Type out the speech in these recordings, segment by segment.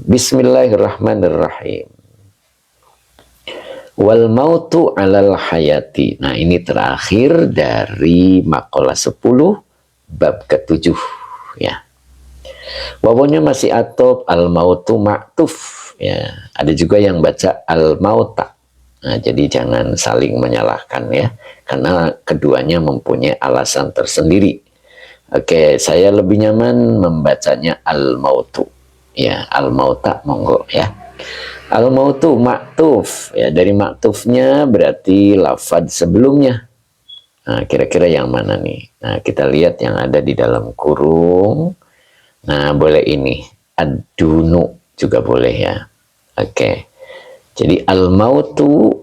Bismillahirrahmanirrahim. Wal mautu alal hayati. Nah, ini terakhir dari maqalah 10 bab ke-7 ya. Wawunya masih atop, al mautu ma'tuf ya. Ada juga yang baca al mauta. Nah, jadi jangan saling menyalahkan ya, karena keduanya mempunyai alasan tersendiri. Oke, saya lebih nyaman membacanya al mautu ya. Al mauta monggo ya. Al-mautu maktuf ya, dari maktufnya berarti lafad sebelumnya. Nah, kira-kira yang mana nih? Nah, kita lihat yang ada di dalam kurung. Nah, boleh ini ad-dunu juga boleh ya. Oke. Jadi al-mautu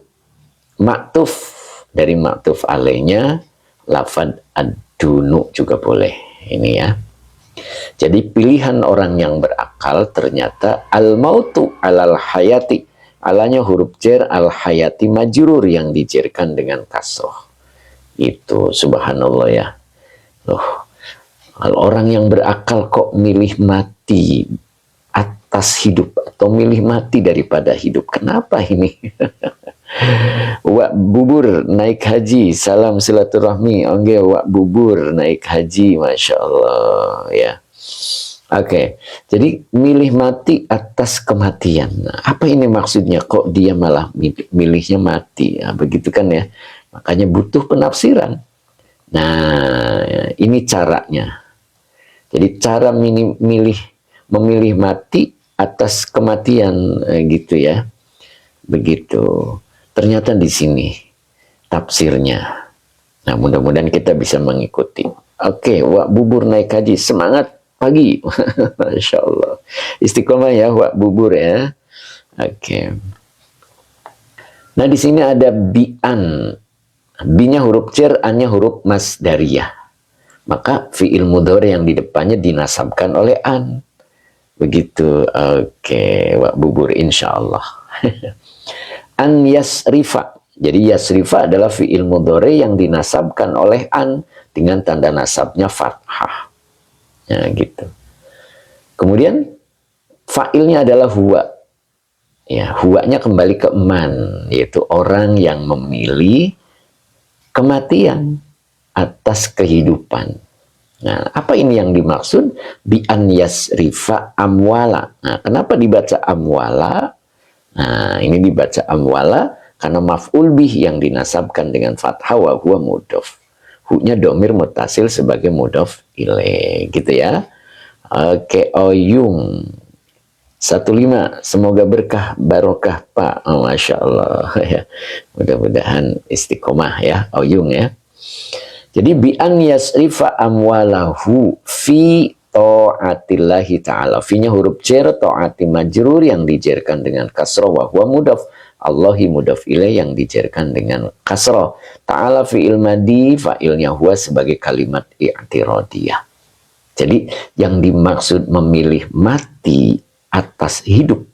maktuf, dari maktuf alaihnya lafad ad-dunu juga boleh. Ini ya. Jadi pilihan orang yang berakal ternyata al-mautu alal hayati. Alanya huruf jer, al-hayati majrur yang dijerkan dengan kasroh. Itu subhanallah ya. Loh, kalau orang yang berakal kok milih mati atas hidup atau milih mati daripada hidup. Kenapa ini? Wak bubur naik haji, salam silaturahmi. Oke, wak bubur naik haji, masya Allah ya. Oke, jadi milih mati atas kematian. Nah, apa ini maksudnya? Kok dia malah milihnya mati? Nah, begitu kan ya. Makanya butuh penafsiran. Nah, ini caranya. Jadi cara memilih mati atas kematian gitu ya. Begitu. Ternyata di sini tafsirnya. Nah, mudah-mudahan kita bisa mengikuti. Oke, wak bubur naik haji, semangat pagi. Masya Allah. Istiqomah ya, wak bubur ya. Oke. Nah, di sini ada bi'an. Bi-nya huruf cer, an-nya huruf masdariyah. Maka fi'il mudhari yang di depannya dinasabkan oleh an. Begitu. Oke, wak bubur insya Allah. An yasrifa. Jadi yasrifa adalah fi'il mudhari yang dinasabkan oleh an dengan tanda nasabnya fathah. Ya, gitu. Kemudian fa'ilnya adalah huwa. Ya, huwanya kembali ke man, yaitu orang yang memilih kematian atas kehidupan. Nah, apa ini yang dimaksud? Bi an yasrifa amwala. Nah, kenapa dibaca amwala? Nah, ini dibaca amwala karena maf'ul bih yang dinasabkan dengan fathah wa huwa mudhof. Hu-nya domir mutasil sebagai mudhof ilaih, gitu ya. Oke, Oyung 15, semoga berkah barokah Pak. Oh, masya Allah ya. Mudah-mudahan istiqomah ya, Oyung ya. Jadi bi an yasrifa amwalahu fi ta'atillahi ta'ala. Fi-nya huruf jar, ta'ati majrur yang dijerkan dengan kasroh wa huwa mudhaf. Allahi mudhaf ilaih yang dijerkan dengan kasroh. Ta'ala fi'il madi, fa'ilnya huwa sebagai kalimat i'tiradiyah. Jadi yang dimaksud memilih mati atas hidup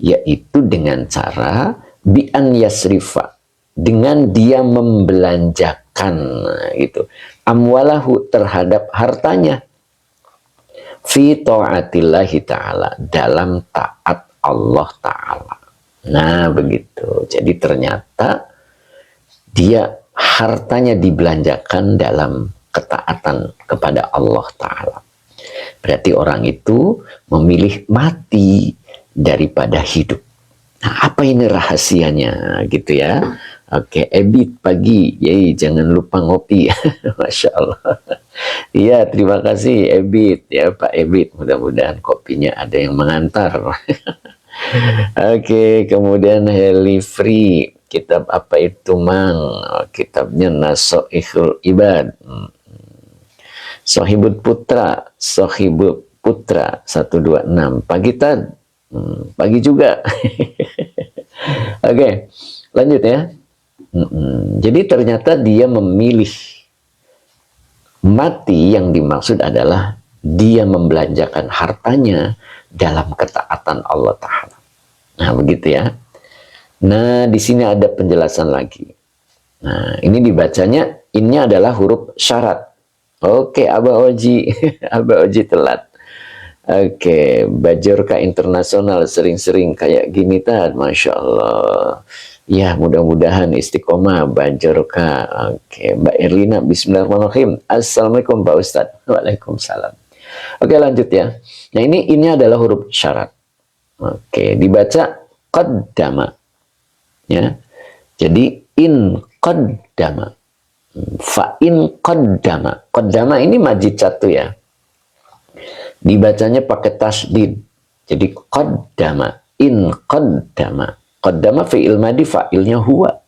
yaitu dengan cara bi an yasrifa, dengan dia membelanjakan gitu amwalahu terhadap hartanya fi ta'atillahi ta'ala, dalam taat Allah ta'ala. Nah, begitu. Jadi ternyata dia hartanya dibelanjakan dalam ketaatan kepada Allah ta'ala. Berarti orang itu memilih mati daripada hidup. Nah, apa ini rahasianya gitu ya? Oke, Ebit pagi, yey, jangan lupa ngopi. Masya Allah. Iya, terima kasih Ebit ya Pak Ebit. Mudah-mudahan kopinya ada yang mengantar. Oke, kemudian Heli Free, kitab apa itu Mang? Kitabnya Nasoihul Ibad. Sohibut Putra, Sohibut Putra 126. Pagi Tad, pagi juga. Oke, lanjut ya. Jadi ternyata dia memilih mati, yang dimaksud adalah dia membelanjakan hartanya dalam ketaatan Allah Ta'ala. Nah, begitu ya. Nah, di sini ada penjelasan lagi. Nah, ini dibacanya, ini adalah huruf syarat. Oke, Abah Oji. Abah Oji telat. Oke, Bajorka Internasional sering-sering kayak gini tad, Masya Allah. Ya, mudah-mudahan istiqomah Bajorka. Oke, Mbak Erlina, Bismillahirrahmanirrahim. Assalamualaikum Pak Ustadz. Waalaikumsalam. Oke, lanjut ya. Nah, ini adalah huruf syarat. Oke, dibaca qaddama. Ya. Jadi in qaddama. Fa in qaddama. Qaddama ini majid satu ya. Dibacanya pakai tasdid. Jadi qaddama, in qaddama. Qaddama fi'il madi, fa'ilnya huwa.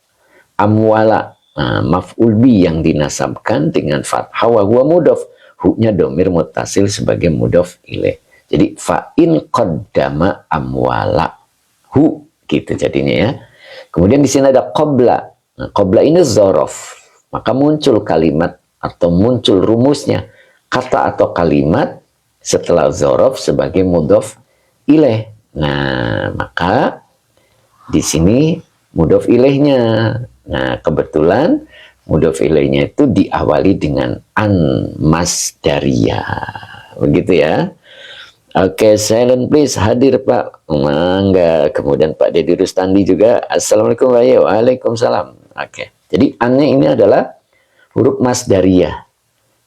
Amwala, maf'ul bi yang dinasabkan dengan fathah, wa huwa mudhaf. Hu-nya domir mutasil sebagai mudhaf ilaih. Jadi fa'in qaddama amwala. Hu, gitu jadinya ya. Kemudian di sini ada qabla. Nah, qabla ini dzaraf. Maka muncul kalimat atau muncul rumusnya. Kata atau kalimat setelah dzaraf sebagai mudhaf ilaih. Nah, maka di sini mudhaf ilaihnya. Nah, kebetulan mudhaf ilaihnya itu diawali dengan an masdariyah. Begitu ya. Oke, silent please, hadir Pak Mangga. Kemudian Pak Dedi Rustandi juga. Assalamualaikum warahmatullahi wabarakatuh. Waalaikumsalam. Oke, jadi annya ini adalah huruf masdariyah.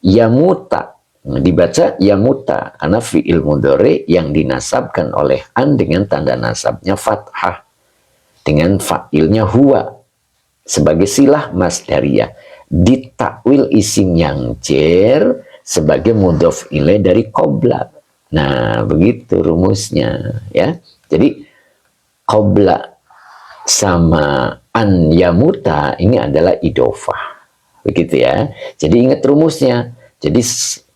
Yamuta. Nah, dibaca yamuta karena fi'il mudhari yang dinasabkan oleh an dengan tanda nasabnya fathah. Dengan fa'ilnya huwa. Sebagai silah masdariyah. Ditakwil isim yang jer sebagai mudhaf ilaih dari qabla. Nah, begitu rumusnya ya. Jadi qabla sama an yamuta ini adalah idofah. Begitu ya. Jadi ingat rumusnya. Jadi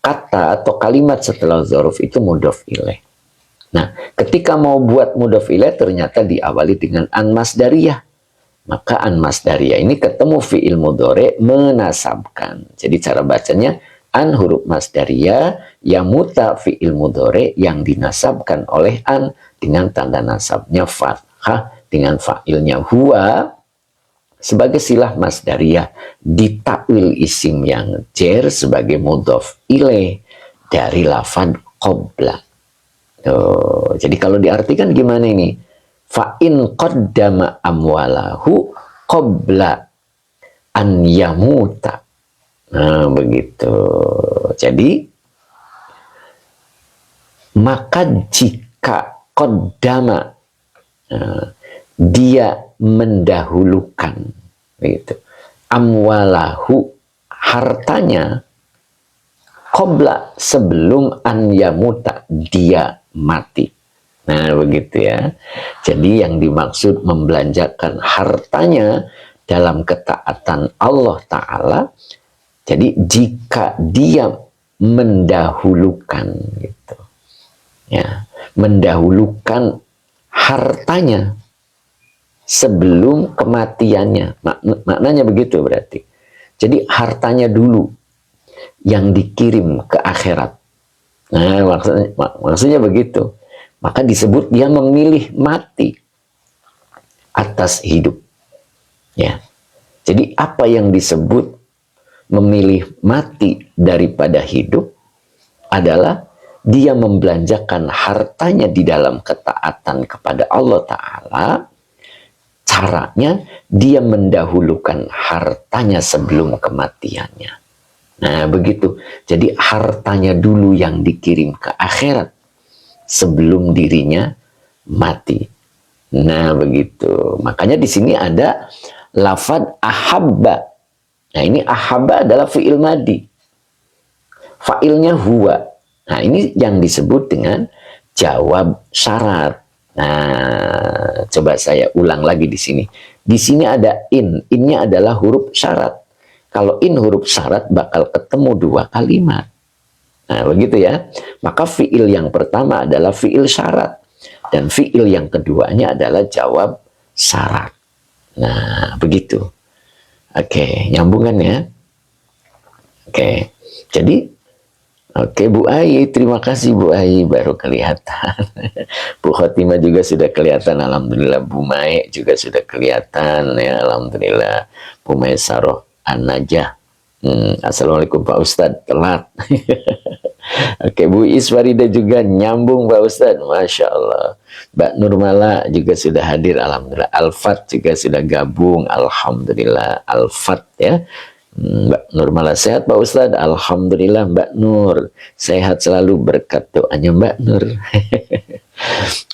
kata atau kalimat setelah dzaraf itu mudhaf ilaih. Nah, ketika mau buat mudhaf ilaih ternyata diawali dengan an masdariyah. Maka an masdariyah ini ketemu fi'il mudhari menasabkan. Jadi cara bacanya an huruf masdariyah, yamuta fi'il mudhari yang dinasabkan oleh an dengan tanda nasabnya fathah dengan fa'ilnya huwa sebagai silah masdariyah, ditakwil isim yang jer sebagai mudhaf ilaih dari lafaz qabla. Jadi kalau diartikan gimana ini? Fa in qaddama amwalahu qabla an yamuta. Nah, begitu. Jadi maka jika qaddama dia mendahulukan begitu amwalahu hartanya qabla sebelum an yamuta dia mati. Nah, begitu ya. Jadi yang dimaksud membelanjakan hartanya dalam ketaatan Allah Ta'ala. Jadi jika dia mendahulukan gitu. Ya, mendahulukan hartanya sebelum kematiannya. Maknanya begitu berarti. Jadi hartanya dulu yang dikirim ke akhirat. Nah, maksudnya begitu. Maka disebut dia memilih mati atas hidup. Ya. Jadi apa yang disebut memilih mati daripada hidup adalah dia membelanjakan hartanya di dalam ketaatan kepada Allah Ta'ala. Caranya dia mendahulukan hartanya sebelum kematiannya. Nah, begitu. Jadi hartanya dulu yang dikirim ke akhirat sebelum dirinya mati. Nah, begitu. Makanya di sini ada lafad ahabba. Nah, ini ahabba adalah fi'il madi. Fa'ilnya huwa. Nah, ini yang disebut dengan jawab syarat. Nah, coba saya ulang lagi di sini. Di sini ada in. Innya adalah huruf syarat. Kalau in huruf syarat bakal ketemu dua kalimat. Nah, begitu ya. Maka fi'il yang pertama adalah fi'il syarat. Dan fi'il yang keduanya adalah jawab syarat. Nah, begitu. Oke, nyambungan ya. Oke, jadi Bu Ai, terima kasih Bu Ai, baru kelihatan. Bu Khotimah juga sudah kelihatan, alhamdulillah. Bu Mae juga sudah kelihatan ya, alhamdulillah. Bu Maesaroh An-Najah. Assalamualaikum Pak Ustadz, telat. Oke, Bu Iswarida juga nyambung Pak Ustadz, Masya Allah. Mbak Nurmala juga sudah hadir, Alhamdulillah. Alfat juga sudah gabung, Alhamdulillah. Alfat ya. Mbak Nurmala sehat Pak Ustadz, Alhamdulillah Mbak Nur. Sehat selalu berkat doanya Mbak Nur.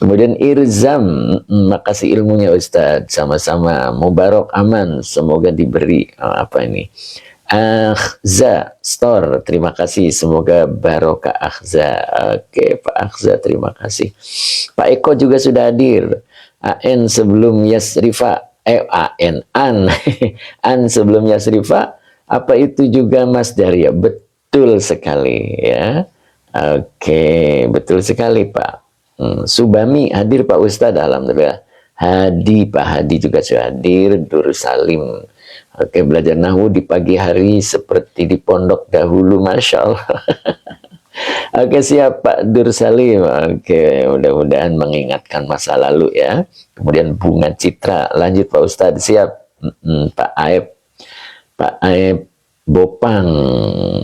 Kemudian Irzam, makasih ilmunya Ustadz. Sama-sama, Mubarak aman, semoga diberi apa ini? Akhza Store, terima kasih, semoga barokah Akhza. Oke Pak Akhza, terima kasih. Pak Eko juga sudah hadir. AN sebelum Yasrifa, An An sebelum Yasrifa, apa itu juga Mas Darya? Betul sekali ya. Oke, betul sekali Pak. Subami hadir Pak Ustadz, Alhamdulillah. Hadi, Pak Hadi juga sudah hadir. Dur Salim, oke, belajar Nahwu di pagi hari seperti di pondok dahulu, Masya Allah. Oke, siap Pak Dur Salim. Oke, mudah-mudahan mengingatkan masa lalu ya. Kemudian Bunga Citra, lanjut Pak Ustadz, siap. Pak Aib, Pak Aib Bopang,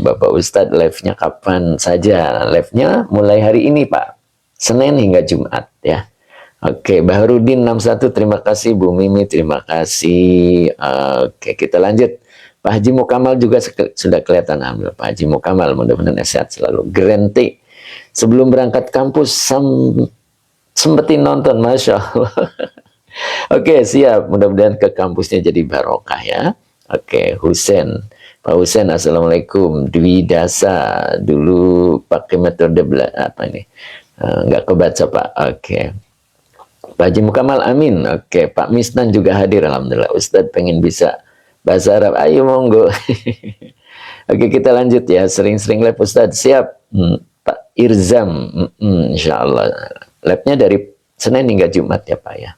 Bapak Ustadz live-nya kapan saja? Live-nya mulai hari ini Pak, Senin hingga Jumat ya. Oke, Baharudin 61, terima kasih. Bu Mimi, terima kasih. Oke, kita lanjut. Pak Haji Mukamal juga sudah kelihatan. Alhamdulillah, Pak Haji Mukamal, mudah-mudahan sehat selalu. Gerenti, sebelum berangkat kampus, sempetin nonton, Masya Allah. Oke, siap. Mudah-mudahan ke kampusnya jadi barokah ya. Oke, Husen. Pak Husen, Assalamualaikum. Dwi Dasa, dulu pakai metode apa ini? Nggak kebaca, Pak. Oke. Pak Haji Mukamal, amin. Oke, Pak Misnan juga hadir, Alhamdulillah. Ustadz pengen bisa bahasa Arab, ayo monggo. Oke, kita lanjut ya, sering-sering live Ustadz, siap. Pak Irzam, insya Allah. Live-nya dari Senin hingga Jumat ya Pak ya.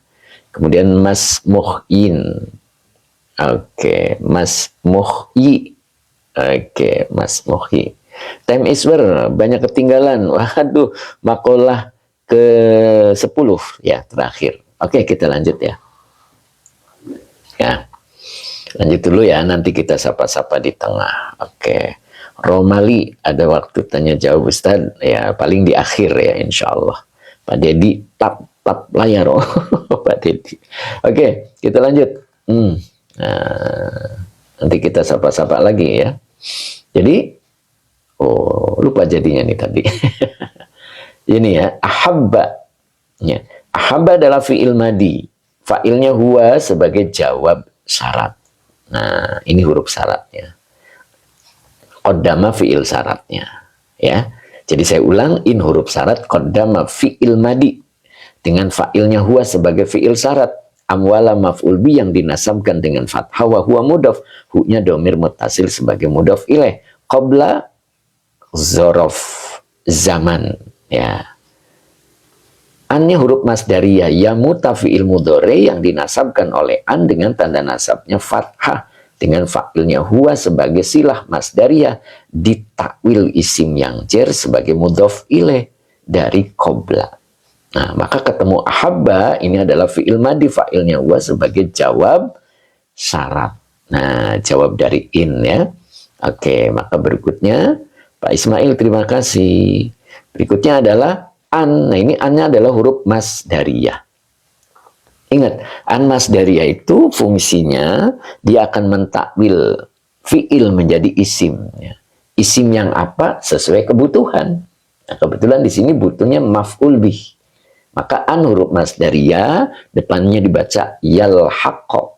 Kemudian Mas Muhyin. Oke, Mas Muhyi. Oke, Mas Muhyi. Time is banyak ketinggalan. Waduh, makalah ke-10 ya terakhir. Oke, kita lanjut ya. Ya. Lanjut dulu ya, nanti kita sapa-sapa di tengah. Oke. Romali, ada waktu tanya jawab Ustaz ya, paling di akhir ya insya Allah. Pak Dedi tap layar. Oh, Pak Dedi. Oke, kita lanjut. Nah, nanti kita sapa-sapa lagi ya. Jadi lupa jadinya nih tadi. Ini ya, ahabba. Ya. Ahabba adalah fi'il madi. Fa'ilnya huwa sebagai jawab syarat. Nah, ini huruf syaratnya. Qaddama fi'il syaratnya. Ya. Jadi saya ulang, in huruf syarat, qaddama fi'il madi. Dengan fa'ilnya huwa sebagai fi'il syarat. Amwala maf'ul bi yang dinasabkan dengan fathah wa huwa mudhaf. Hu-nya domir mutasil sebagai mudhaf ilaih. Qabla zorof zaman. Ya. An-nya huruf masdariyah ya mutafi'il mudhari yang dinasabkan oleh an dengan tanda nasabnya fathah dengan fa'ilnya huwa sebagai silah masdariyah ditakwil isim yang jar sebagai mudhaf ilaih dari qabla. Nah, maka ketemu ahabba ini adalah fi'il madi, fa'ilnya huwa sebagai jawab syarat. Nah, jawab dari in ya. Oke, maka berikutnya Pak Ismail, terima kasih. Berikutnya adalah an. Nah, ini an-nya adalah huruf masdariyah. Ingat, an masdariyah itu fungsinya dia akan mentakwil fi'il menjadi isim. Ya. Isim yang apa? Sesuai kebutuhan. Nah, kebetulan di sini butuhnya maf'ul bih. Maka an huruf masdariyah depannya dibaca yalhaqqa.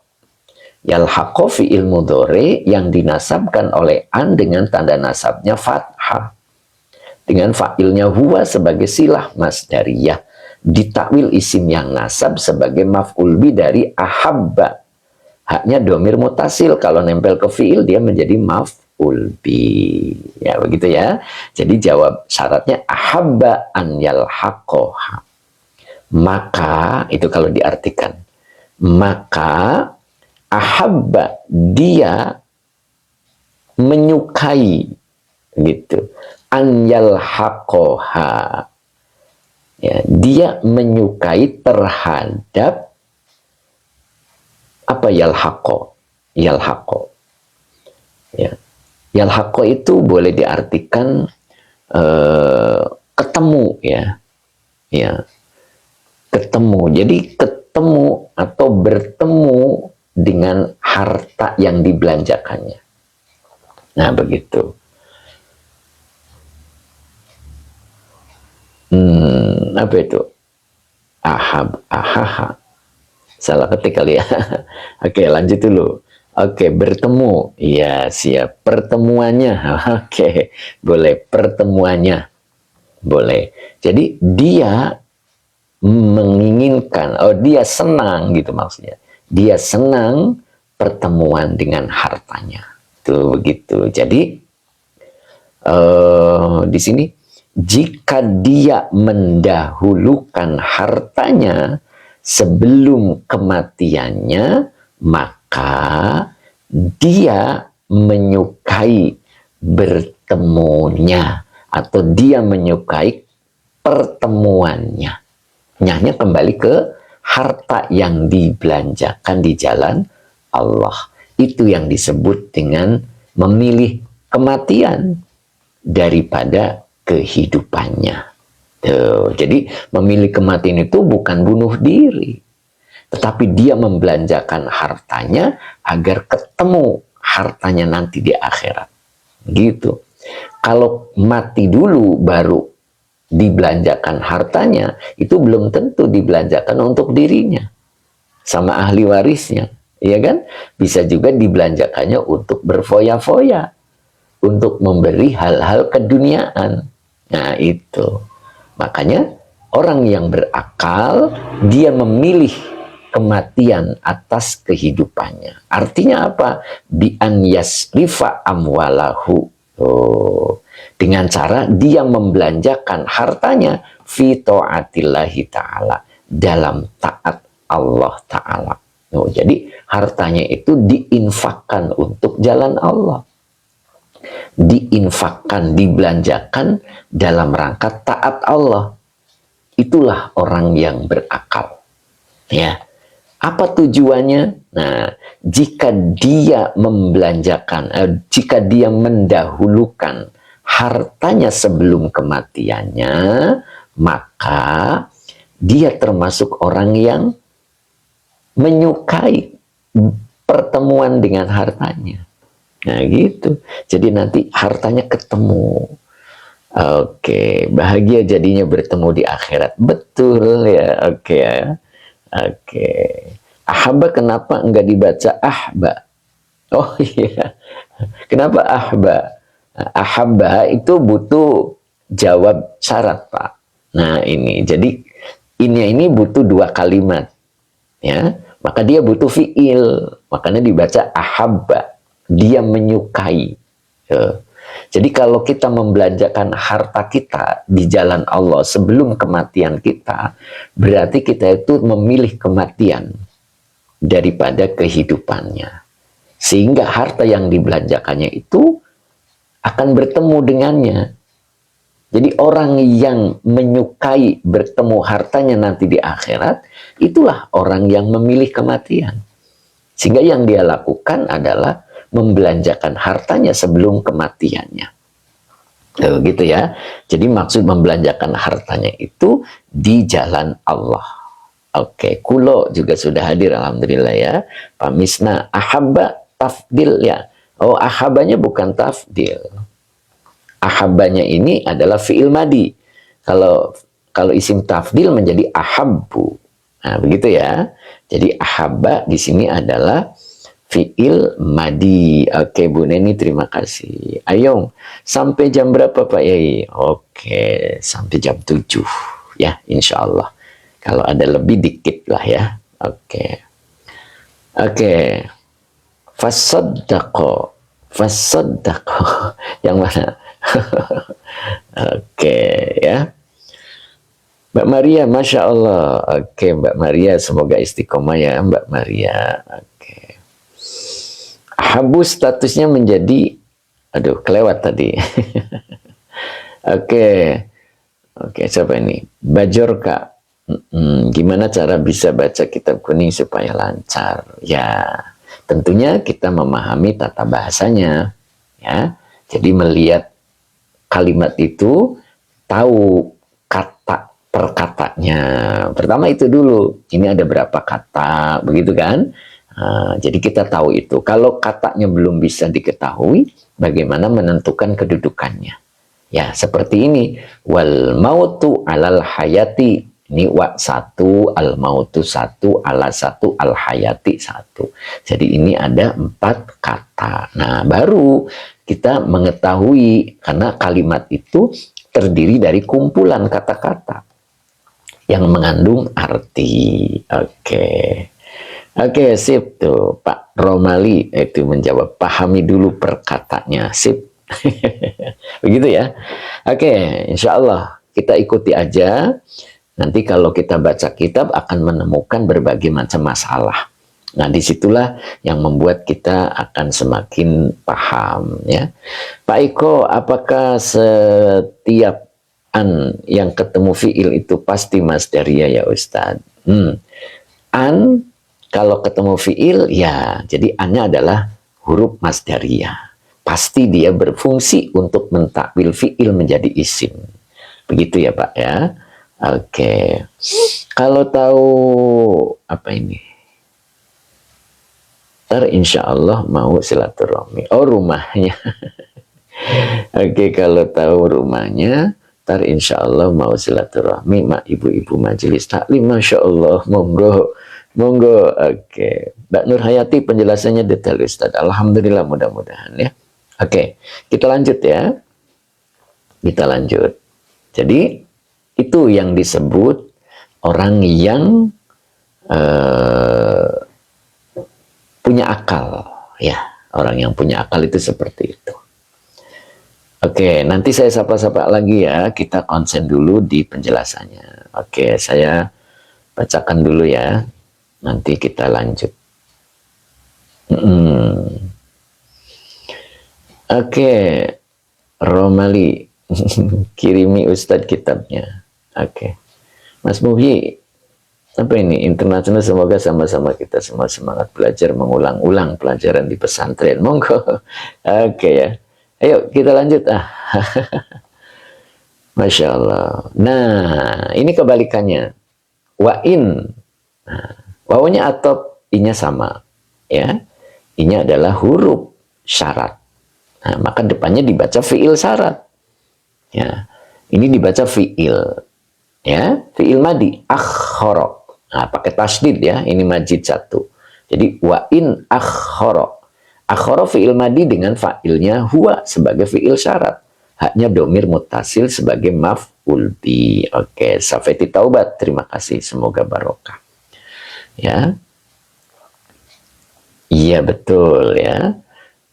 Yalhaqqa fi'il mudhari yang dinasabkan oleh an dengan tanda nasabnya fathah. Dengan fa'ilnya huwa sebagai silah masdariyah. Ditakwil isim yang nasab sebagai maf'ul bi dari ahabba. Haknya domir mutasil. Kalau nempel ke fi'il dia menjadi maf'ul bi. Ya begitu ya. Jadi jawab syaratnya ahabba an yalhaqoha. Maka, itu kalau diartikan. Maka ahabba dia menyukai gitu. An yalhaqoha. Ya, dia menyukai terhadap apa yalhaqo? Yalhaqo. Ya. Yalhaqo itu boleh diartikan ketemu ya ketemu. Jadi ketemu atau bertemu dengan harta yang dibelanjakannya. Nah begitu. Apa itu? Ahaha. Salah ketik kali ya. Oke, lanjut dulu. Oke, bertemu. Iya, siap. Pertemuannya. Oke, boleh. Pertemuannya. Boleh. Jadi, dia menginginkan, dia senang gitu maksudnya. Dia senang pertemuan dengan hartanya. Tuh, begitu. Jadi, di sini, jika dia mendahulukan hartanya sebelum kematiannya, maka dia menyukai bertemunya atau dia menyukai pertemuannya. Nyahnya kembali ke harta yang dibelanjakan di jalan Allah. Itu yang disebut dengan memilih kematian daripada kehidupannya. Tuh, jadi memilih kematian itu bukan bunuh diri, tetapi dia membelanjakan hartanya agar ketemu hartanya nanti di akhirat. Gitu. Kalau mati dulu baru dibelanjakan hartanya, itu belum tentu dibelanjakan untuk dirinya sama ahli warisnya, ya kan? Bisa juga dibelanjakannya untuk berfoya-foya, untuk memberi hal-hal keduniaan. Nah itu. Makanya orang yang berakal, dia memilih kematian atas kehidupannya. Artinya apa? Bi an yasrifa amwalahu. Dengan cara dia membelanjakan hartanya fi ta'atillahi ta'ala, dalam taat Allah Ta'ala. Jadi hartanya itu diinfakkan untuk jalan Allah. Diinfakkan, dibelanjakan dalam rangka taat Allah. Itulah orang yang berakal. Ya. Apa tujuannya? Nah, jika dia membelanjakan, jika dia mendahulukan hartanya sebelum kematiannya, maka dia termasuk orang yang menyukai pertemuan dengan hartanya. Nah gitu. Jadi nanti hartanya ketemu. Oke, bahagia jadinya bertemu di akhirat. Betul ya. Oke ya. Oke. Ahaba kenapa enggak dibaca ahba? Oh iya. Kenapa ahba? Ahaba itu butuh jawab syarat, Pak. Nah, ini. Jadi ini butuh dua kalimat. Ya. Maka dia butuh fiil. Makanya dibaca ahaba. Dia menyukai. Jadi kalau kita membelanjakan harta kita di jalan Allah sebelum kematian kita, berarti kita itu memilih kematian daripada kehidupannya. Sehingga harta yang dibelanjakannya itu akan bertemu dengannya. Jadi orang yang menyukai bertemu hartanya nanti di akhirat, itulah orang yang memilih kematian. Sehingga yang dia lakukan adalah membelanjakan hartanya sebelum kematiannya. Gitu ya. Jadi maksud membelanjakan hartanya itu di jalan Allah. Oke, kulo juga sudah hadir alhamdulillah ya. Pak Misna, ahabba tafdil ya. Oh, ahabanya bukan tafdil. Ahabanya ini adalah fi'il madi. Kalau isim tafdil menjadi ahabbu. Nah, begitu ya. Jadi ahabba di sini adalah fi'il madi. Oke, Bu Neni, terima kasih. Ayo, sampai jam berapa Pak Yai? Oke, sampai jam 7. Ya, insya Allah. Kalau ada lebih dikit lah ya. Oke. Oke. Fasaddaqo. Yang mana? Oke, ya. Mbak Maria, Masya Allah. Oke, Mbak Maria, semoga istiqomah ya Mbak Maria. Oke. Habu statusnya menjadi, aduh kelewat tadi. Oke, siapa ini? Bajorka. Gimana cara bisa baca kitab kuning supaya lancar? Ya, tentunya kita memahami tata bahasanya. Ya, jadi melihat kalimat itu tahu kata per katanya. Pertama itu dulu, ini ada berapa kata, begitu kan? Jadi kita tahu itu. Kalau katanya belum bisa diketahui, bagaimana menentukan kedudukannya? Ya, seperti ini. Wal mautu alal hayati. Ini wa satu, al mautu satu, ala satu, al hayati satu. Jadi ini ada 4 kata. Nah, baru kita mengetahui, karena kalimat itu terdiri dari kumpulan kata-kata yang mengandung arti. Oke, sip tuh Pak Romali itu menjawab, pahami dulu perkatanya, sip. Begitu ya. Oke, insya Allah kita ikuti aja. Nanti kalau kita baca kitab akan menemukan berbagai macam masalah. Nah, disitulah yang membuat kita akan semakin paham ya. Pak Iko, apakah setiap an yang ketemu fiil itu pasti masdariyah ya Ustadz? An kalau ketemu fiil ya, jadi annya adalah huruf masdariyah. Pasti dia berfungsi untuk mentakwil fiil menjadi isim. Begitu ya Pak ya. Oke. Kalau tahu apa ini? Ntar insya Allah mau silaturahmi. Oh, rumahnya. Oke, kalau tahu rumahnya, ntar insya Allah mau silaturahmi. Mak ibu-ibu majelis taklim, masya Allah, monggo, monggo. Oke, Mbak Nur Hayati penjelasannya detail Ustaz. Alhamdulillah, mudah-mudahan ya. Oke, kita lanjut ya. Kita lanjut. Jadi itu yang disebut orang yang punya akal, ya. Orang yang punya akal itu seperti itu. Oke, nanti saya sapa-sapa lagi ya. Kita konsen dulu di penjelasannya. Oke, saya bacakan dulu ya. Nanti kita lanjut. Oke, Romali, kirimi Ustadz kitabnya. Oke, Mas Muhyi, apa ini? Internasional, semoga sama-sama kita semua semangat belajar mengulang-ulang pelajaran di pesantren. Monggo. Oke ya. Ayo kita lanjut Masya Allah. Nah, ini kebalikannya. Wa'in. Nah, wawunya atop, inya sama. Ya, inya adalah huruf syarat. Nah, maka depannya dibaca fiil syarat. Ya, ini dibaca fiil. Ya, fiil madi akhara. Nah, pakai tasdid ya, ini majid satu. Jadi wa in akhara. Akhara fiil madi dengan fa'ilnya huwa sebagai fiil syarat. Haknya domir mutasil sebagai maf'ul bi. Oke, Safeti Taubat, terima kasih, semoga barokah. Ya. Iya betul ya.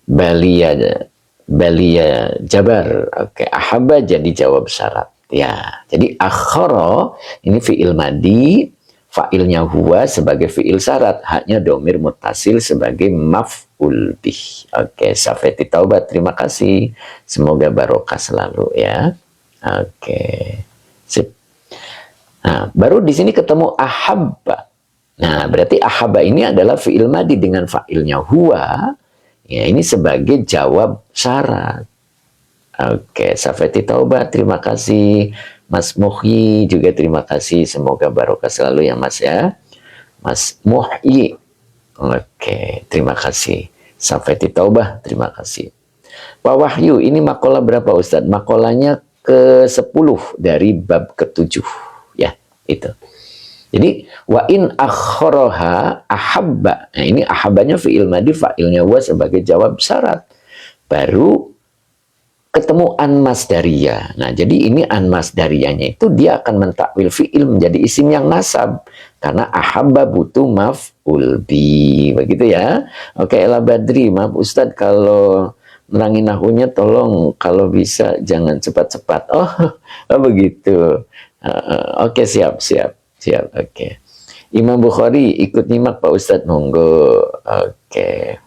Balia Jabar. Oke, ahabba jadi jawab syarat. Ya, jadi akhara ini fiil madi, fa'ilnya huwa sebagai fiil syarat, haknya domir mutasil sebagai maf'ul bih. Oke, Safeti Taubat, terima kasih. Semoga barokah selalu ya. Oke. Sip. Nah, baru di sini ketemu ahabba. Nah, berarti ahabba ini adalah fiil madi dengan fa'ilnya huwa. Ya, ini sebagai jawab syarat. Oke, Safeti Taubat, terima kasih. Mas Muhyi juga terima kasih. Semoga barokah selalu ya Mas ya. Mas Muhyi. Oke, terima kasih. Safeti Taubah, terima kasih. Pak Wahyu, ini makola berapa Ustadz? Makolanya ke-10 dari bab ke-7. Ya, itu. Jadi, wa in akharaha ahabba. Nah, ini ahabbanya fi'il madi, fa'ilnya wa sebagai jawab syarat. Baru ketemu an masdariyah. Nah, jadi ini an masdariyahnya itu dia akan mentakwil fi'il menjadi isim yang nasab. Karena ahabba butuh maf'ul bi. Begitu ya. Oke, Ella Badri, maaf Ustadz kalau nerangin nahunya tolong kalau bisa jangan cepat-cepat. Oh, begitu. Oke, siap. Oke. Imam Bukhari ikut nyimak Pak Ustadz, monggo. Oke.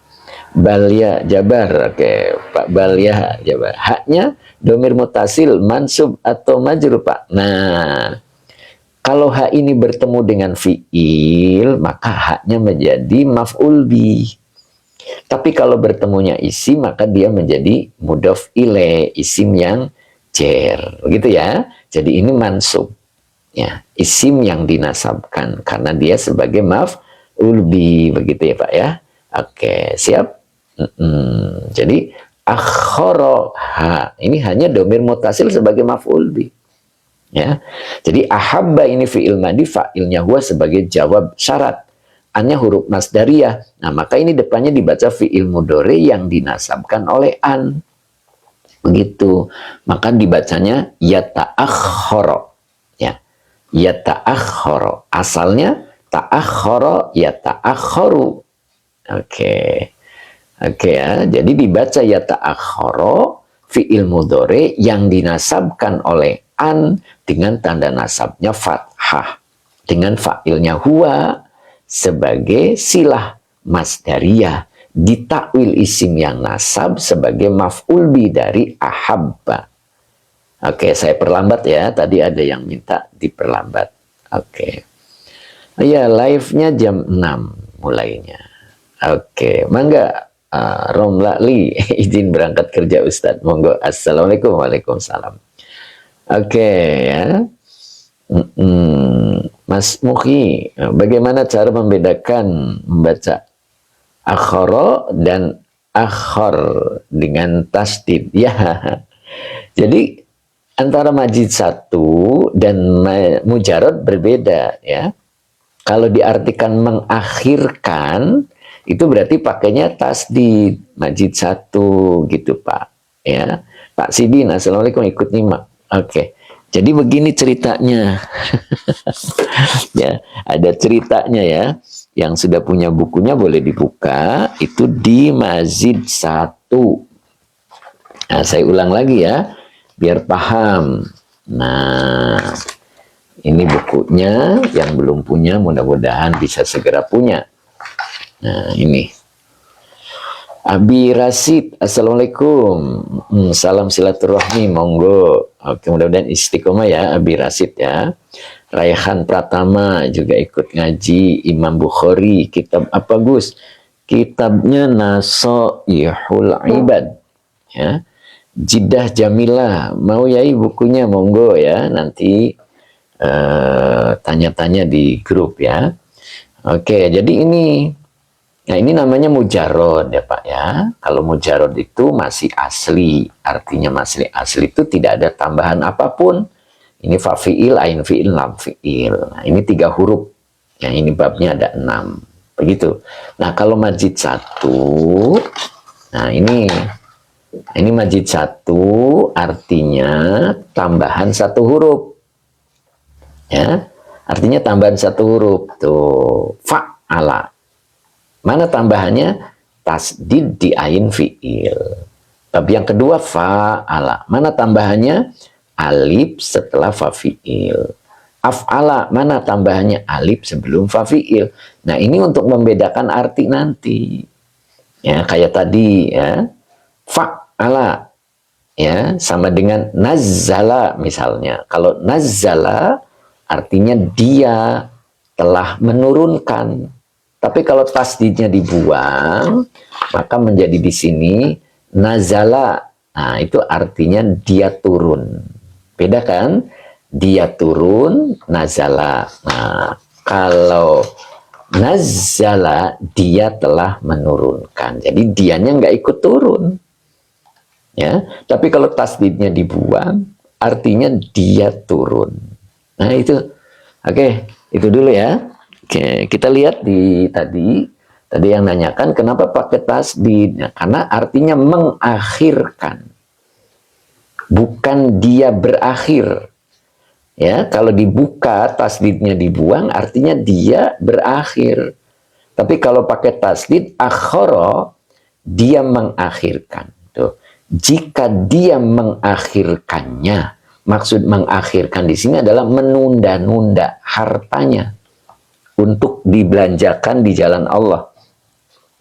Balia Jabar, oke, Pak Balia Jabar. Haknya domir mutasil, mansub atau majrur Pak. Nah, kalau hak ini bertemu dengan fiil, maka haknya menjadi maf'ul bi. Tapi kalau bertemunya isim, maka dia menjadi mudhof ilaih, isim yang jer, begitu ya. Jadi ini mansub, ya, isim yang dinasabkan karena dia sebagai maf'ul bi, begitu ya Pak ya. Oke, siap. Jadi akharaha ini hanya domir mutasil sebagai maf'ul bi. Ya. Jadi ahabba ini fi'il madi, fa'ilnya huwa sebagai jawab syarat. Annya huruf masdariyah. Nah, maka ini depannya dibaca fi'il mudhari yang dinasabkan oleh an. Begitu. Maka dibacanya yata'akhkhara. Ya. Yata'akhkhara. Asalnya ta'akhkhara yata'akhkharu. Oke. Oke ya. Jadi dibaca yata'akhkhara fi'il mudhari yang dinasabkan oleh an dengan tanda nasabnya fathah. Dengan fa'ilnya huwa sebagai silah masdariyah, ditakwil isim yang nasab sebagai maf'ul bi dari ahabba. Oke, saya perlambat ya. Tadi ada yang minta diperlambat. Oke. Ya, live-nya jam 6 mulainya. Oke, mangga Romla Li izin berangkat kerja Ustadz. Monggo. Assalamualaikum. Waalaikumsalam. Oke ya. Mas Muhi, bagaimana cara membedakan membaca akhara dan akhar dengan tasdid? Ya, jadi antara majid satu dan mujarad berbeda ya. Kalau diartikan mengakhirkan itu berarti pakainya tasdid majid satu gitu Pak. Ya, Pak Sidin, assalamualaikum, ikut nyimak. Oke. Jadi begini ceritanya. Ya, ada ceritanya ya. Yang sudah punya bukunya boleh dibuka. Itu di Mazid 1. Nah, saya ulang lagi ya. Biar paham. Nah, ini bukunya. Yang belum punya mudah-mudahan bisa segera punya. Nah, ini. Abi Rasid, assalamualaikum. Salam silaturahmi, monggo. Oke, mudah-mudahan istiqomah ya, Abi Rasid ya. Raihan Pratama juga ikut ngaji. Imam Bukhari, kitab apa Gus? Kitabnya Nasoihul Ibad. Ya. Jidah Jamilah, mau yai bukunya, monggo ya. Nanti tanya-tanya di grup ya. Oke, jadi ini. Nah, ini namanya mujarod ya Pak ya. Kalau mujarod itu masih asli, artinya masih asli itu tidak ada tambahan apapun. Ini fa fi'il, ain fi'il, lam fi'il. Nah, ini 3 huruf. Yang ini babnya ada 6. Begitu. Nah, kalau majid 1, nah ini majid 1 artinya tambahan 1 huruf. Ya. Artinya tambahan 1 huruf tuh. Fa'ala. Mana tambahannya? Tasdid di ain fi'il. Tapi yang kedua fa'ala. Mana tambahannya? Alif setelah fa fi'il. Af'ala. Mana tambahannya? Alif sebelum fa fi'il. Nah, ini untuk membedakan arti nanti. Ya, kayak tadi ya. Fa'ala. Ya, sama dengan nazzala misalnya. Kalau nazzala artinya dia telah menurunkan. Tapi kalau tasdidnya dibuang, maka menjadi di sini nazala. Nah, itu artinya dia turun. Beda kan? Dia turun, nazala. Nah, kalau nazala, dia telah menurunkan. Jadi dianya nggak ikut turun. Ya, tapi kalau tasdidnya dibuang, artinya dia turun. Nah, itu. Oke, itu dulu ya. Oke, kita lihat di tadi yang nanyakan kenapa pakai tasdid? Nah, karena artinya mengakhirkan, bukan dia berakhir. Ya, kalau dibuka tasdidnya dibuang, artinya dia berakhir. Tapi kalau pakai tasdid akhara, dia mengakhirkan. Tuh, jika dia mengakhirkannya, maksud mengakhirkan di sini adalah menunda-nunda hartanya untuk dibelanjakan di jalan Allah.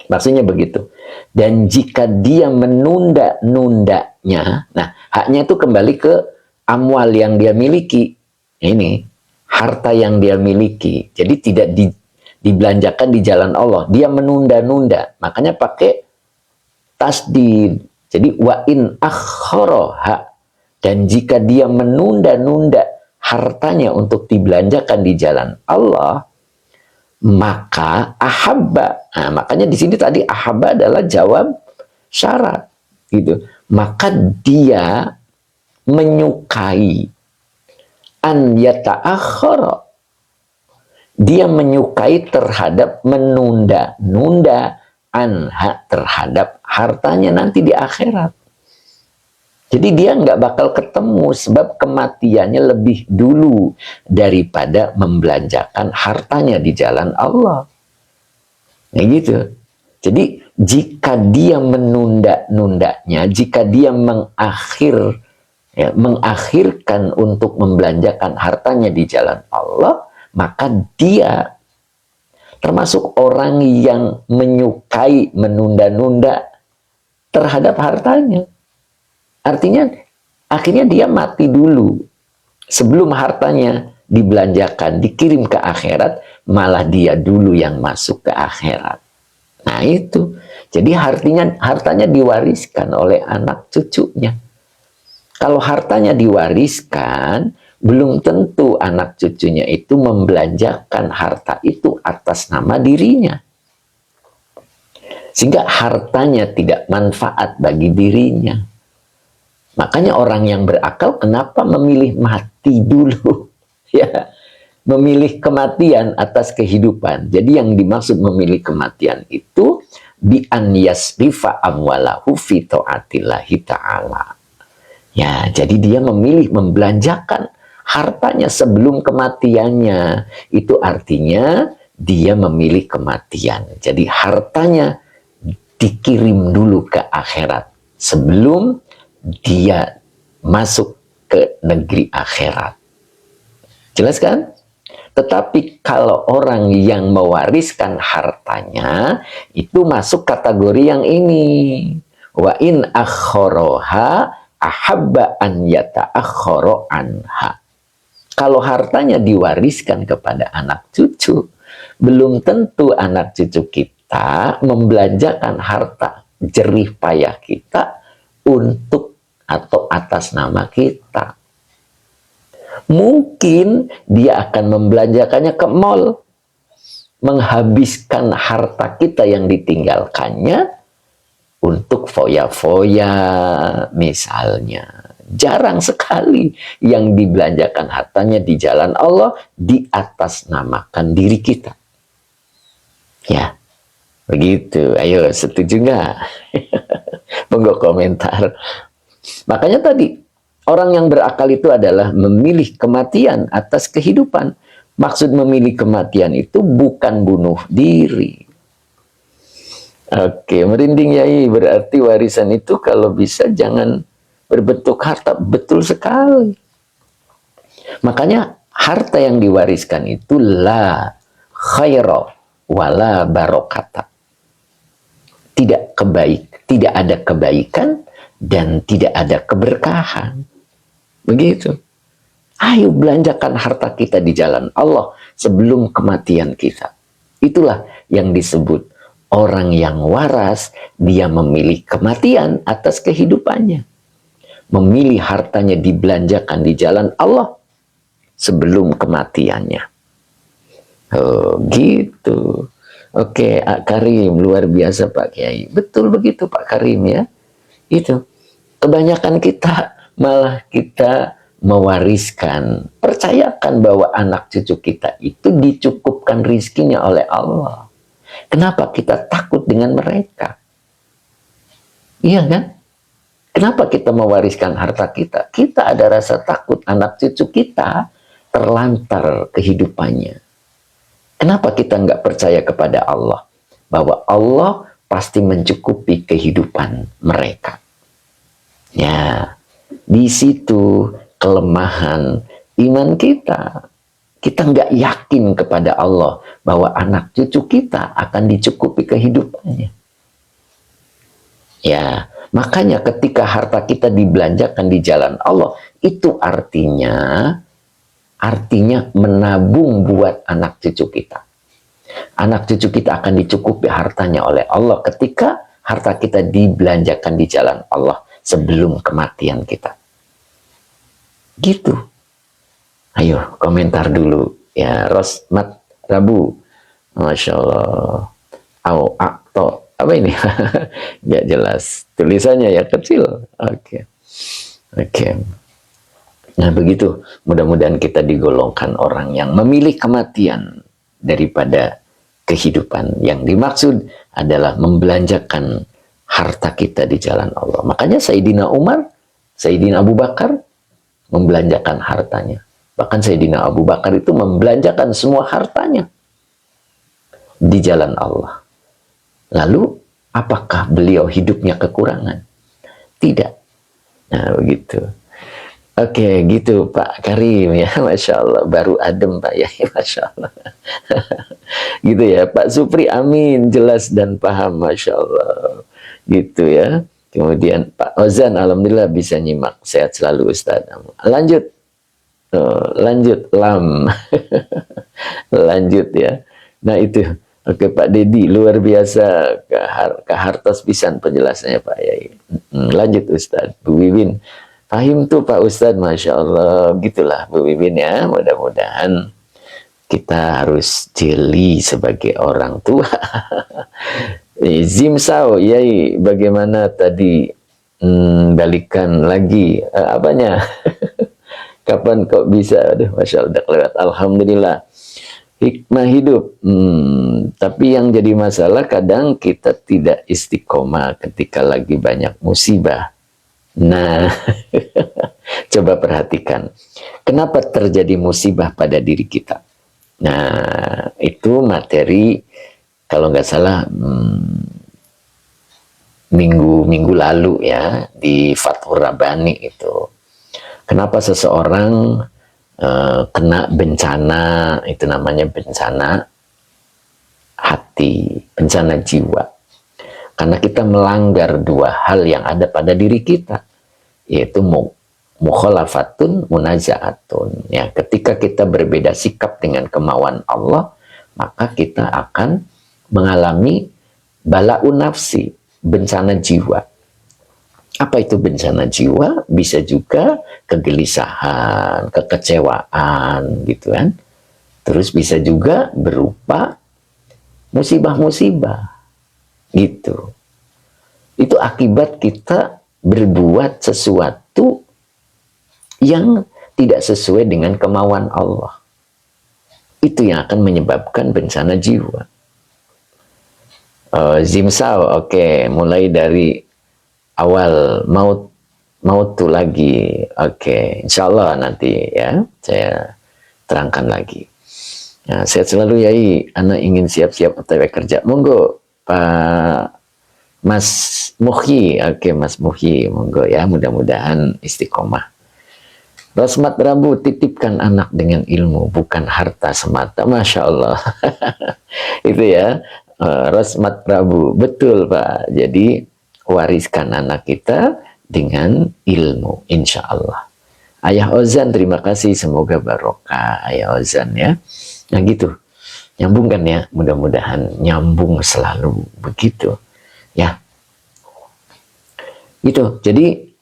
Maksudnya begitu. Dan jika dia menunda-nundanya, nah haknya itu kembali ke amwal yang dia miliki. Ini harta yang dia miliki. Jadi tidak dibelanjakan di jalan Allah. Dia menunda-nunda. Makanya pakai tasdid. Jadi wa in akharaha. Dan jika dia menunda-nunda hartanya untuk dibelanjakan di jalan Allah, maka ahabba. Nah, makanya di sini tadi ahabba adalah jawab syarat, gitu. Maka dia menyukai an yata'akhkhara. Dia menyukai terhadap menunda-nunda anha terhadap hartanya nanti di akhirat. Jadi dia nggak bakal ketemu sebab kematiannya lebih dulu daripada membelanjakan hartanya di jalan Allah. Nah gitu. Jadi jika dia menunda-nundanya, jika dia mengakhirkan untuk membelanjakan hartanya di jalan Allah, maka dia termasuk orang yang menyukai menunda-nunda terhadap hartanya. Artinya, akhirnya dia mati dulu. Sebelum hartanya dibelanjakan, dikirim ke akhirat, malah dia dulu yang masuk ke akhirat. Nah itu. Jadi hartanya diwariskan oleh anak cucunya. Kalau hartanya diwariskan, belum tentu anak cucunya itu membelanjakan harta itu atas nama dirinya. Sehingga hartanya tidak manfaat bagi dirinya. Makanya orang yang berakal kenapa memilih mati dulu? Ya, memilih kematian atas kehidupan. Jadi yang dimaksud memilih kematian itu bi an yasrifa amwalahu fi taatillahi ta'ala. Ya, jadi dia memilih membelanjakan hartanya sebelum kematiannya. Itu artinya dia memilih kematian. Jadi hartanya dikirim dulu ke akhirat sebelum dia masuk ke negeri akhirat. Jelas kan? Tetapi kalau orang yang mewariskan hartanya itu masuk kategori yang ini. Wa in akhoroha ahabba an yata'akhkhara anha. Kalau hartanya diwariskan kepada anak cucu, belum tentu anak cucu kita membelanjakan harta jerih payah kita untuk atau atas nama kita. Mungkin dia akan membelanjakannya ke mall, menghabiskan harta kita yang ditinggalkannya untuk foya-foya misalnya. Jarang sekali yang dibelanjakan hartanya di jalan Allah di atas namakan diri kita. Ya, begitu. Ayo, setuju nggak? Monggo komentar. Makanya tadi, orang yang berakal itu adalah memilih kematian atas kehidupan. Maksud memilih kematian itu bukan bunuh diri. Oke, merinding Yai. Berarti warisan itu kalau bisa jangan berbentuk harta. Betul sekali. Makanya harta yang diwariskan itu la khaira wala barokata. Tidak ada kebaikan dan tidak ada keberkahan. Begitu. Ayo belanjakan harta kita di jalan Allah sebelum kematian kita. Itulah yang disebut orang yang waras, dia memilih kematian atas kehidupannya. Memilih hartanya dibelanjakan di jalan Allah sebelum kematiannya. Oh, gitu. Oke, Pak Karim, luar biasa Pak Kiai. Betul begitu Pak Karim ya. Itu. Kebanyakan kita malah kita mewariskan, percayakan bahwa anak cucu kita itu dicukupkan rizkinya oleh Allah. Kenapa kita takut dengan mereka? Iya kan? Kenapa kita mewariskan harta kita? Kita ada rasa takut anak cucu kita terlantar kehidupannya. Kenapa kita nggak percaya kepada Allah? Bahwa Allah pasti mencukupi kehidupan mereka. Ya, di situ kelemahan iman kita. Kita nggak yakin kepada Allah bahwa anak cucu kita akan dicukupi kehidupannya. Ya, makanya ketika harta kita dibelanjakan di jalan Allah, itu artinya menabung buat anak cucu kita. Anak cucu kita akan dicukupi hartanya oleh Allah ketika harta kita dibelanjakan di jalan Allah sebelum kematian kita. Gitu. Ayo komentar dulu ya. Rosmat Rabu, Masya Allah. Au akto apa ini? Nggak jelas tulisannya ya, kecil. Oke. Oke. Nah begitu, mudah-mudahan kita digolongkan orang yang memilih kematian daripada kehidupan. Yang dimaksud adalah membelanjakan harta kita di jalan Allah. Makanya Sayyidina Umar, Sayyidina Abu Bakar membelanjakan hartanya. Bahkan Sayyidina Abu Bakar itu membelanjakan semua hartanya di jalan Allah. Lalu apakah beliau hidupnya kekurangan? Tidak. Nah begitu. Oke, gitu Pak Karim ya, Masya Allah, baru adem Pak ya, Masya Allah. Gitu ya, Pak Supri, amin, jelas dan paham, Masya Allah. Gitu ya. Kemudian Pak Ozan, alhamdulillah bisa nyimak, sehat selalu Ustaz. Lanjut, lanjut, lam, lanjut ya. Nah itu, oke Pak Dedi, luar biasa, ke hartos pisan penjelasannya Pak Yai. Lanjut Ustaz, Bu Wiwin. Fahim tuh Pak Ustadz, Masya Allah. Gitulah Bu Bibin ya. Mudah-mudahan kita harus jeli sebagai orang tua. Zimsao, yai, bagaimana tadi balikan lagi apanya? Kapan kok bisa? Aduh, Masya Allah, udah kelewat. Alhamdulillah. Hikmah hidup. Tapi yang jadi masalah kadang kita tidak istiqomah ketika lagi banyak musibah. Nah, coba perhatikan, kenapa terjadi musibah pada diri kita? Nah, itu materi, kalau nggak salah, minggu lalu ya, di Fathur Rabbani itu. Kenapa seseorang kena bencana, itu namanya bencana hati, bencana jiwa. Karena kita melanggar dua hal yang ada pada diri kita, yaitu mukhalafatun munazaatun. Ya, ketika kita berbeda sikap dengan kemauan Allah, maka kita akan mengalami bala'un nafsi, bencana jiwa. Apa itu bencana jiwa? Bisa juga kegelisahan, kekecewaan, gitu kan. Terus bisa juga berupa musibah-musibah. Gitu. Itu akibat kita berbuat sesuatu yang tidak sesuai dengan kemauan Allah. Itu yang akan menyebabkan bencana jiwa. Zimsao, oke, mulai dari awal maut tuh lagi. Oke, insya Allah nanti ya saya terangkan lagi. Nah, sehat selalu Yai, anak ingin siap-siap OTW kerja. Monggo Pak Mas Muhi, oke Mas Muhi, monggo ya, mudah-mudahan istiqomah. Rosmat Rabu, titipkan anak dengan ilmu, bukan harta semata. Masya Allah. Itu ya, Rosmat Rabu, betul Pak. Jadi wariskan anak kita dengan ilmu, insya Allah. Ayah Ozan, terima kasih, semoga barokah Ayah Ozan ya. Nah gitu. Nyambung kan ya, mudah-mudahan nyambung selalu begitu ya. Gitu. Jadi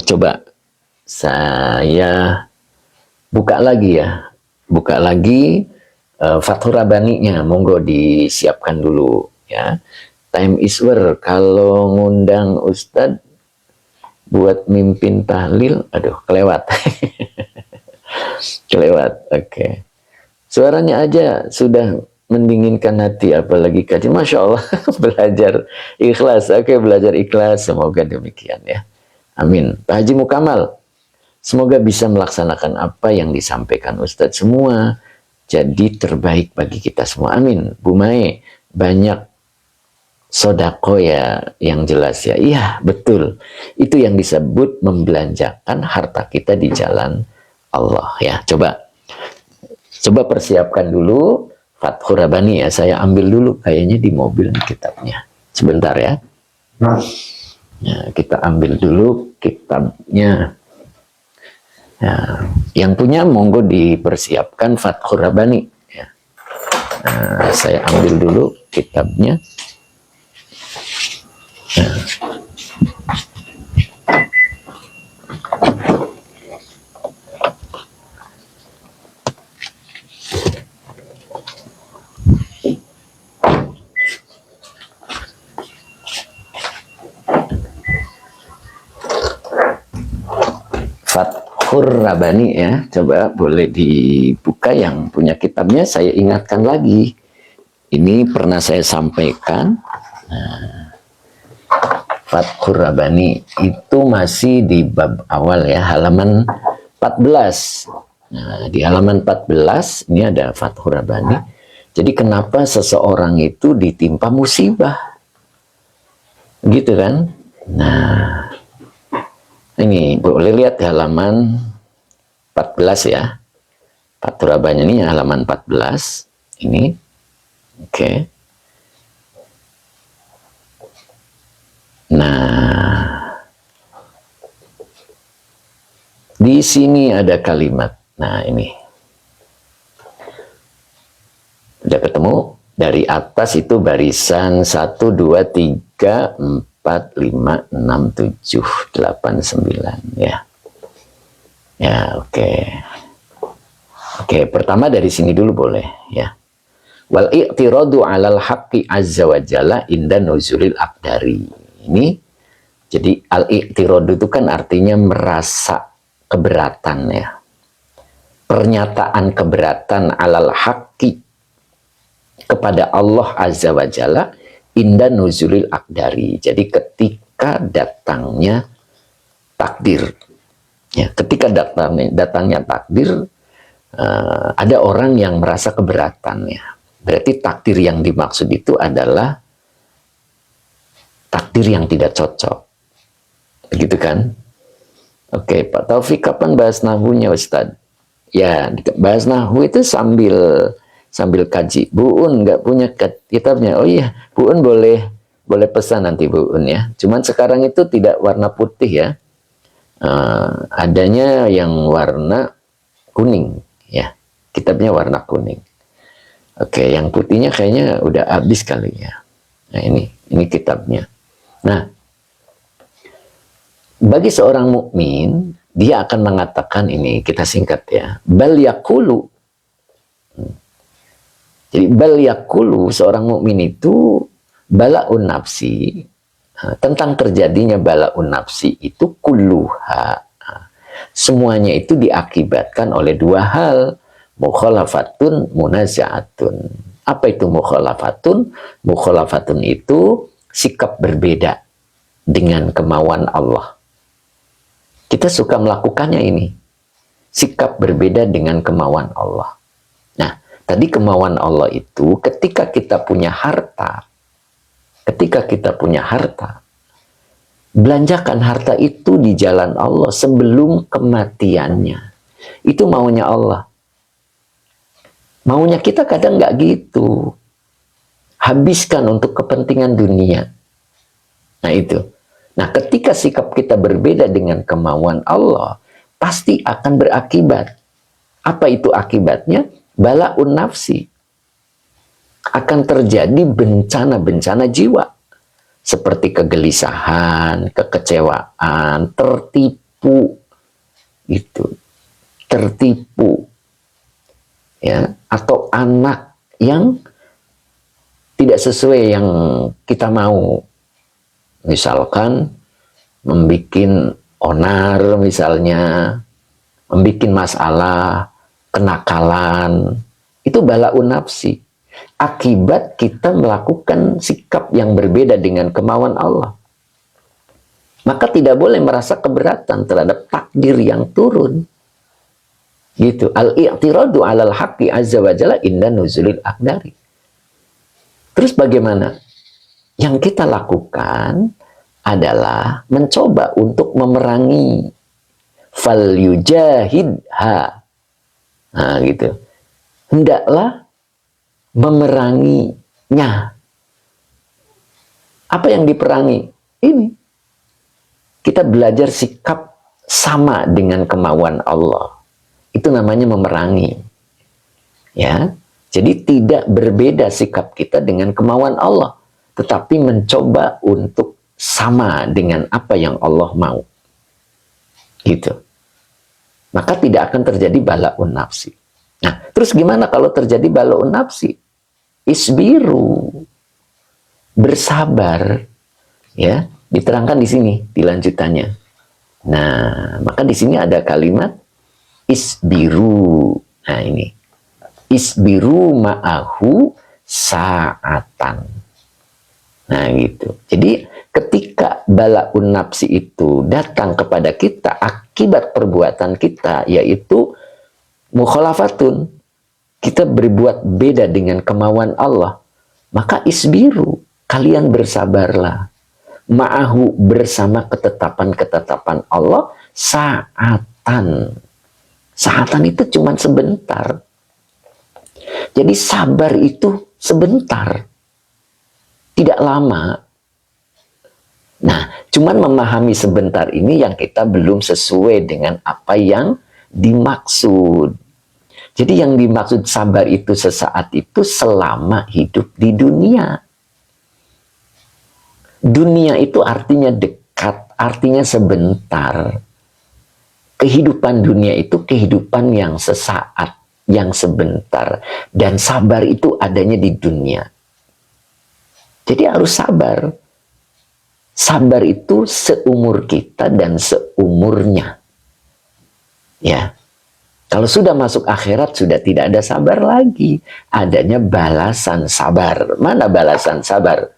coba saya buka lagi ya, Fathur Rabbani-nya, monggo disiapkan dulu ya. Time is war, kalau ngundang Ustadz buat mimpin tahlil, aduh kelewat. Kelewat, oke. Suaranya aja sudah mendinginkan hati, apalagi kaji. Masya Allah, belajar ikhlas. Oke, belajar ikhlas. Semoga demikian ya. Amin. Pak Haji Mukamal, semoga bisa melaksanakan apa yang disampaikan Ustadz semua. Jadi terbaik bagi kita semua. Amin. Bu Mae, banyak sodako ya yang jelas ya. Iya, betul. Itu yang disebut membelanjakan harta kita di jalan Allah ya. Coba persiapkan dulu Fathur Rabbani ya. Saya ambil dulu kayaknya di mobil kitabnya. Sebentar ya. Ya, kita ambil dulu kitabnya. Ya, yang punya monggo dipersiapkan Fathur Rabbani. Ya. Nah, saya ambil dulu kitabnya. Nah. Fathur Rabbani ya, coba boleh dibuka yang punya kitabnya. Saya ingatkan lagi, ini pernah saya sampaikan. Fathur Rabbani itu masih di bab awal ya, halaman 14. Nah, di halaman 14 ini ada Fathur Rabbani. Jadi kenapa seseorang itu ditimpa musibah? Gitu kan? Nah, ini boleh lihat di halaman 14 ya. Fathur Rabbani ini halaman 14. Ini. Oke. Nah, di sini ada kalimat. Nah, ini. Udah ketemu? Dari atas itu barisan 1, 2, 3, 4, 5, 6, 7, 8, 9. Ya. Ya, oke. Oke, pertama dari sini dulu boleh. Ya. Wal i'tiradu 'alal haqqi azza wa jalla inda nuzulil aqdari. Ini jadi al-i'tirad itu kan artinya merasa keberatan ya. Pernyataan keberatan alal haqqi kepada Allah azza wa jalla inda nuzulil aqdari. Jadi ketika datangnya takdir. Ya, ketika datangnya takdir ada orang yang merasa keberatan ya. Berarti takdir yang dimaksud itu adalah takdir yang tidak cocok. Begitu kan? Oke, Pak Taufik kapan bahas nahunya Ustadz? Ya, bahas nahu itu sambil kaji. Bu Un nggak punya kitabnya. Oh iya, Bu Un boleh pesan nanti Bu Un ya. Cuman sekarang itu tidak warna putih ya. Adanya yang warna kuning ya. Kitabnya warna kuning. Oke, yang putihnya kayaknya udah habis kali ya. Nah, ini kitabnya. Nah, bagi seorang mukmin, dia akan mengatakan ini, kita singkat ya, bal yaqulu. Jadi bal yaqulu, seorang mukmin itu bala'un nafsi, tentang terjadinya bala'un nafsi itu kulluha. Semuanya itu diakibatkan oleh dua hal, mukhalafatun munazaatun. Apa itu mukhalafatun? Mukhalafatun itu sikap berbeda dengan kemauan Allah. Kita suka melakukannya ini. Sikap berbeda dengan kemauan Allah. Nah, tadi kemauan Allah itu ketika kita punya harta, belanjakan harta itu di jalan Allah sebelum kematiannya. Itu maunya Allah. Maunya kita kadang nggak gitu. Habiskan untuk kepentingan dunia. Nah itu. Nah ketika sikap kita berbeda dengan kemauan Allah, pasti akan berakibat. Apa itu akibatnya? Bala'un nafsi. Akan terjadi bencana-bencana jiwa. Seperti kegelisahan, kekecewaan, tertipu. Itu. Tertipu. Ya, atau anak yang tidak sesuai yang kita mau. Misalkan membuat onar misalnya, membuat masalah, kenakalan, itu bala'un nafsi. Akibat kita melakukan sikap yang berbeda dengan kemauan Allah. Maka tidak boleh merasa keberatan terhadap takdir yang turun. Gitu. Al-i'tiradu 'alal haqqi azza wa jalla inda nuzulil aqdari. Terus bagaimana? Yang kita lakukan adalah mencoba untuk memerangi. Fal yujahidha. Nah, gitu. Hendaklah memeranginya. Apa yang diperangi? Ini. Kita belajar sikap sama dengan kemauan Allah. Itu namanya memerangi. Ya. Jadi tidak berbeda sikap kita dengan kemauan Allah. Tetapi mencoba untuk sama dengan apa yang Allah mau. Gitu. Maka tidak akan terjadi bala'un nafsi. Nah, terus gimana kalau terjadi bala'un nafsi? Isbiru. Bersabar. Ya, diterangkan di sini, di lanjutannya. Nah, maka di sini ada kalimat Isbiru. Nah ini. Isbiru ma'ahu sa'atan. Nah gitu. Jadi ketika balaun nafsi itu datang kepada kita akibat perbuatan kita, yaitu mukhalafatun, kita berbuat beda dengan kemauan Allah, maka isbiru, kalian bersabarlah. Ma'ahu, bersama ketetapan-ketetapan Allah, sa'atan. Sa'atan itu cuma sebentar. Jadi sabar itu sebentar, tidak lama. Nah, cuman memahami sebentar ini yang kita belum sesuai dengan apa yang dimaksud. Jadi yang dimaksud sabar itu sesaat itu selama hidup di dunia. Dunia itu artinya dekat, artinya sebentar. Kehidupan dunia itu kehidupan yang sesaat, yang sebentar. Dan sabar itu adanya di dunia. Jadi harus sabar. Sabar itu seumur kita dan seumurnya. Ya. Kalau sudah masuk akhirat, sudah tidak ada sabar lagi. Adanya balasan sabar. Mana balasan sabar?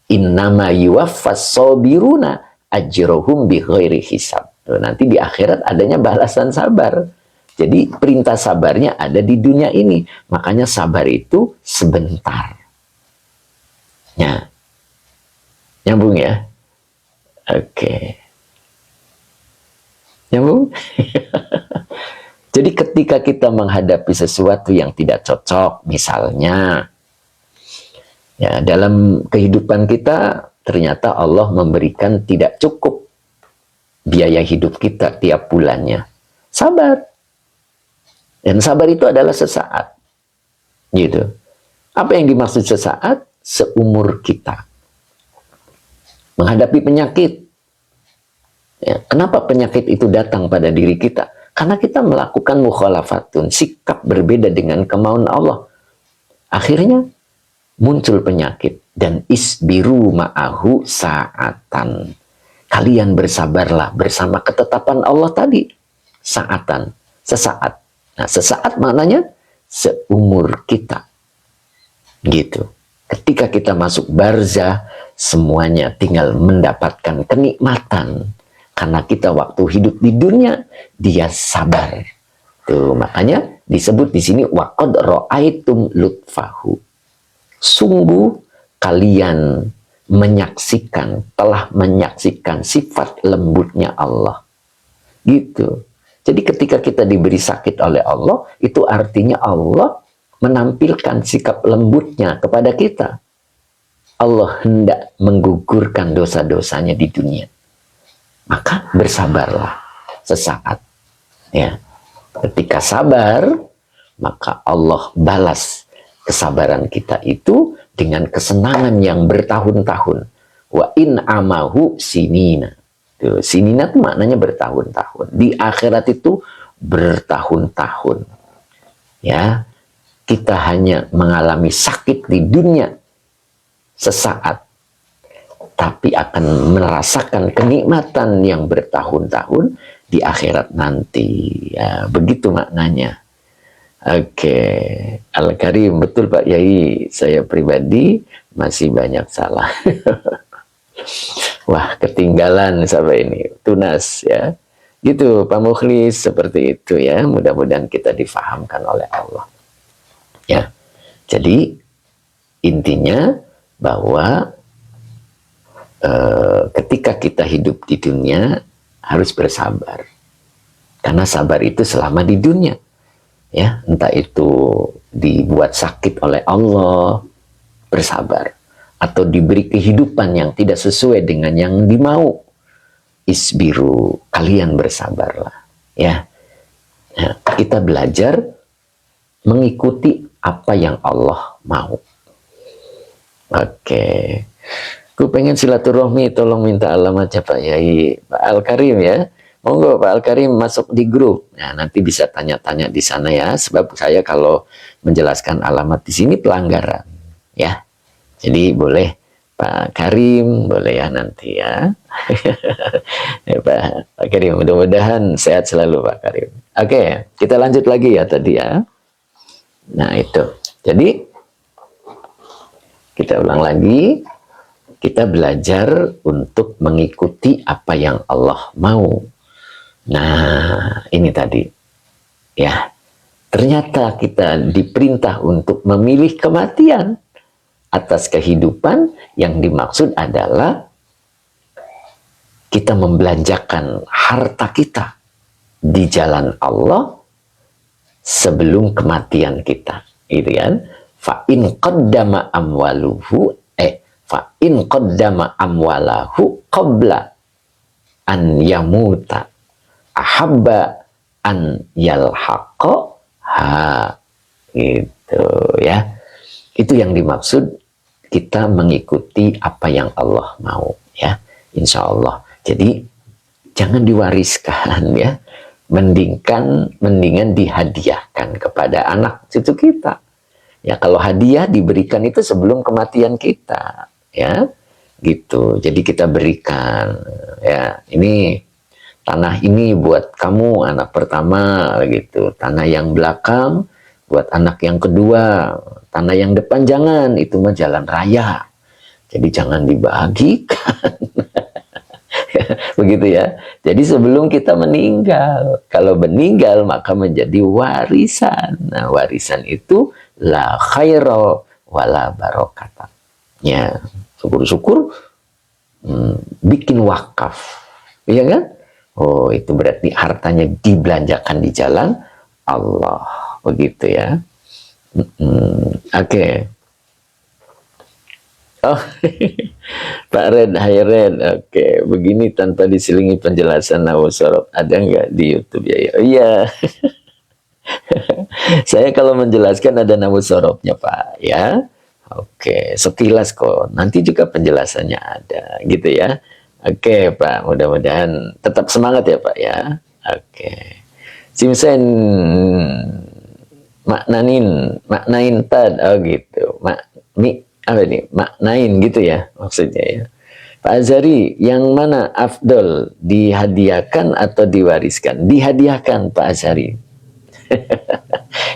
Innama yuwaffas sabiruna ajrohum bighairi hisab. Nanti di akhirat adanya balasan sabar. Jadi perintah sabarnya ada di dunia ini. Makanya sabar itu sebentar. Ya. Nyambung ya? Oke. Nyambung? Jadi ketika kita menghadapi sesuatu yang tidak cocok, misalnya, ya, dalam kehidupan kita ternyata Allah memberikan tidak cukup biaya hidup kita tiap bulannya. Sabar. Dan sabar itu adalah sesaat. Gitu. Apa yang dimaksud sesaat? Seumur kita. Menghadapi penyakit. Ya, kenapa penyakit itu datang pada diri kita? Karena kita melakukan mukhalafatun, sikap berbeda dengan kemauan Allah. Akhirnya muncul penyakit. Dan isbiru ma'ahu sa'atan. Kalian bersabarlah bersama ketetapan Allah tadi. Sa'atan, sesaat. Nah, sesaat maknanya seumur kita. Gitu. Ketika kita masuk barzah, semuanya tinggal mendapatkan kenikmatan. Karena kita waktu hidup di dunia, dia sabar. Tuh, makanya disebut di sini waqad ra'aitum lutfahu. Sungguh kalian menyaksikan, telah menyaksikan sifat lembutnya Allah. Gitu. Jadi ketika kita diberi sakit oleh Allah, itu artinya Allah menampilkan sikap lembutnya kepada kita. Allah hendak menggugurkan dosa-dosanya di dunia. Maka bersabarlah sesaat. Ya. Ketika sabar, maka Allah balas kesabaran kita itu dengan kesenangan yang bertahun-tahun. Wa in amahu sinina. Tuh, sinina itu maknanya bertahun-tahun. Di akhirat itu bertahun-tahun. Ya. Kita hanya mengalami sakit di dunia sesaat, tapi akan merasakan kenikmatan yang bertahun-tahun di akhirat nanti. Ya, begitu maknanya. Oke, Al-Karim, betul Pak Yai. Saya pribadi masih banyak salah. Wah, ketinggalan sampai ini. Tunas ya. Gitu, Pak Mukhlis, seperti itu ya. Mudah-mudahan kita difahamkan oleh Allah. Ya, jadi intinya bahwa ketika kita hidup di dunia harus bersabar, karena sabar itu selama di dunia, ya, entah itu dibuat sakit oleh Allah, bersabar, atau diberi kehidupan yang tidak sesuai dengan yang dimau, isbiru, kalian bersabarlah, ya. Nah, kita belajar mengikuti apa yang Allah mau. Oke. Ku pengen silaturahmi, tolong minta alamatnya Pak Yai. Pak Al-Karim ya. Monggo Pak Al-Karim masuk di grup. Nah, nanti bisa tanya-tanya di sana ya. Sebab saya kalau menjelaskan alamat di sini pelanggaran. Ya. Jadi boleh Pak Karim, boleh ya nanti ya. Ya Pak Karim, mudah-mudahan sehat selalu Pak Karim. Oke, kita lanjut lagi ya tadi ya. Nah itu, jadi kita ulang lagi. Kita belajar untuk mengikuti apa yang Allah mau. Nah, ini tadi. Ya, ternyata kita diperintah untuk memilih kematian atas kehidupan. Yang dimaksud adalah kita membelanjakan harta kita di jalan Allah sebelum kematian kita. Gitu kan? Fa in qaddama amwaluhu fa in qaddama amwalahu qabla an yamuta ahabba an yalhaqa ha, gitu ya. Itu yang dimaksud kita mengikuti apa yang Allah mau ya, insya Allah. Jadi jangan diwariskan ya, mendingan dihadiahkan kepada anak cucu kita ya. Kalau hadiah diberikan itu sebelum kematian kita ya, gitu. Jadi kita berikan ya, ini tanah ini buat kamu anak pertama gitu, tanah yang belakang buat anak yang kedua, tanah yang depan jangan, itu mah jalan raya, jadi jangan dibagikan. Begitu ya. Jadi sebelum kita meninggal, kalau meninggal maka menjadi warisan. Nah, warisan itu la khaira wala barokata ya. Syukur-syukur bikin wakaf, iya kan? Oh, itu berarti hartanya dibelanjakan di jalan Allah, begitu ya. Oke. Oh, Pak Red, Hai Red. Oke, begini tanpa diselingi penjelasan nahwu sorof, ada nggak di YouTube ya? Oh, iya. Saya kalau menjelaskan ada nahwu sorofnya Pak ya. Oke, sekilas kok. Nanti juga penjelasannya ada, gitu ya. Oke, Pak. Mudah-mudahan tetap semangat ya, Pak ya. Oke. Simsen maknain tad, oh gitu. Apa ini? Maknain gitu ya maksudnya ya. Pak Azhari, yang mana afdol, dihadiahkan atau diwariskan? Dihadiahkan, Pak Azhari.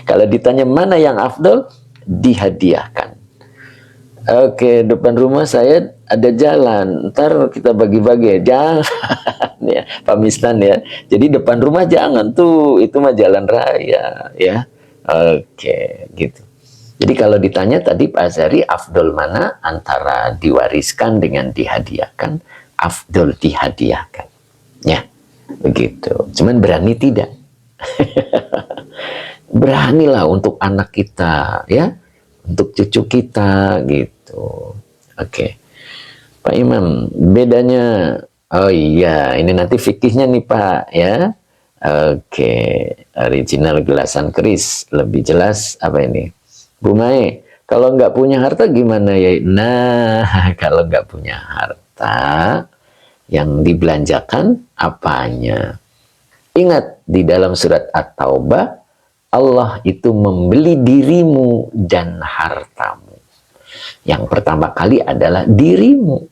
Kalau ditanya mana yang afdol, dihadiahkan. Oke, depan rumah saya ada jalan, ntar kita bagi-bagi, jangan ya, Pak Misnan ya. Jadi depan rumah jangan tuh, itu mah jalan raya ya. Oke, gitu. Jadi kalau ditanya tadi Pak Azhari, afdol mana antara diwariskan dengan dihadiahkan? Afdol dihadiahkan, ya, begitu. Cuman berani tidak? Beranilah untuk anak kita, ya, untuk cucu kita, gitu. Oke, Pak Imam, bedanya, oh iya, ini nanti fikihnya nih Pak, ya. Oke, original gelasan keris, lebih jelas apa ini? Bu Mae, kalau nggak punya harta gimana ya? Nah, kalau nggak punya harta, yang dibelanjakan apanya? Ingat, di dalam surat At-Taubah, Allah itu membeli dirimu dan hartamu. Yang pertama kali adalah dirimu.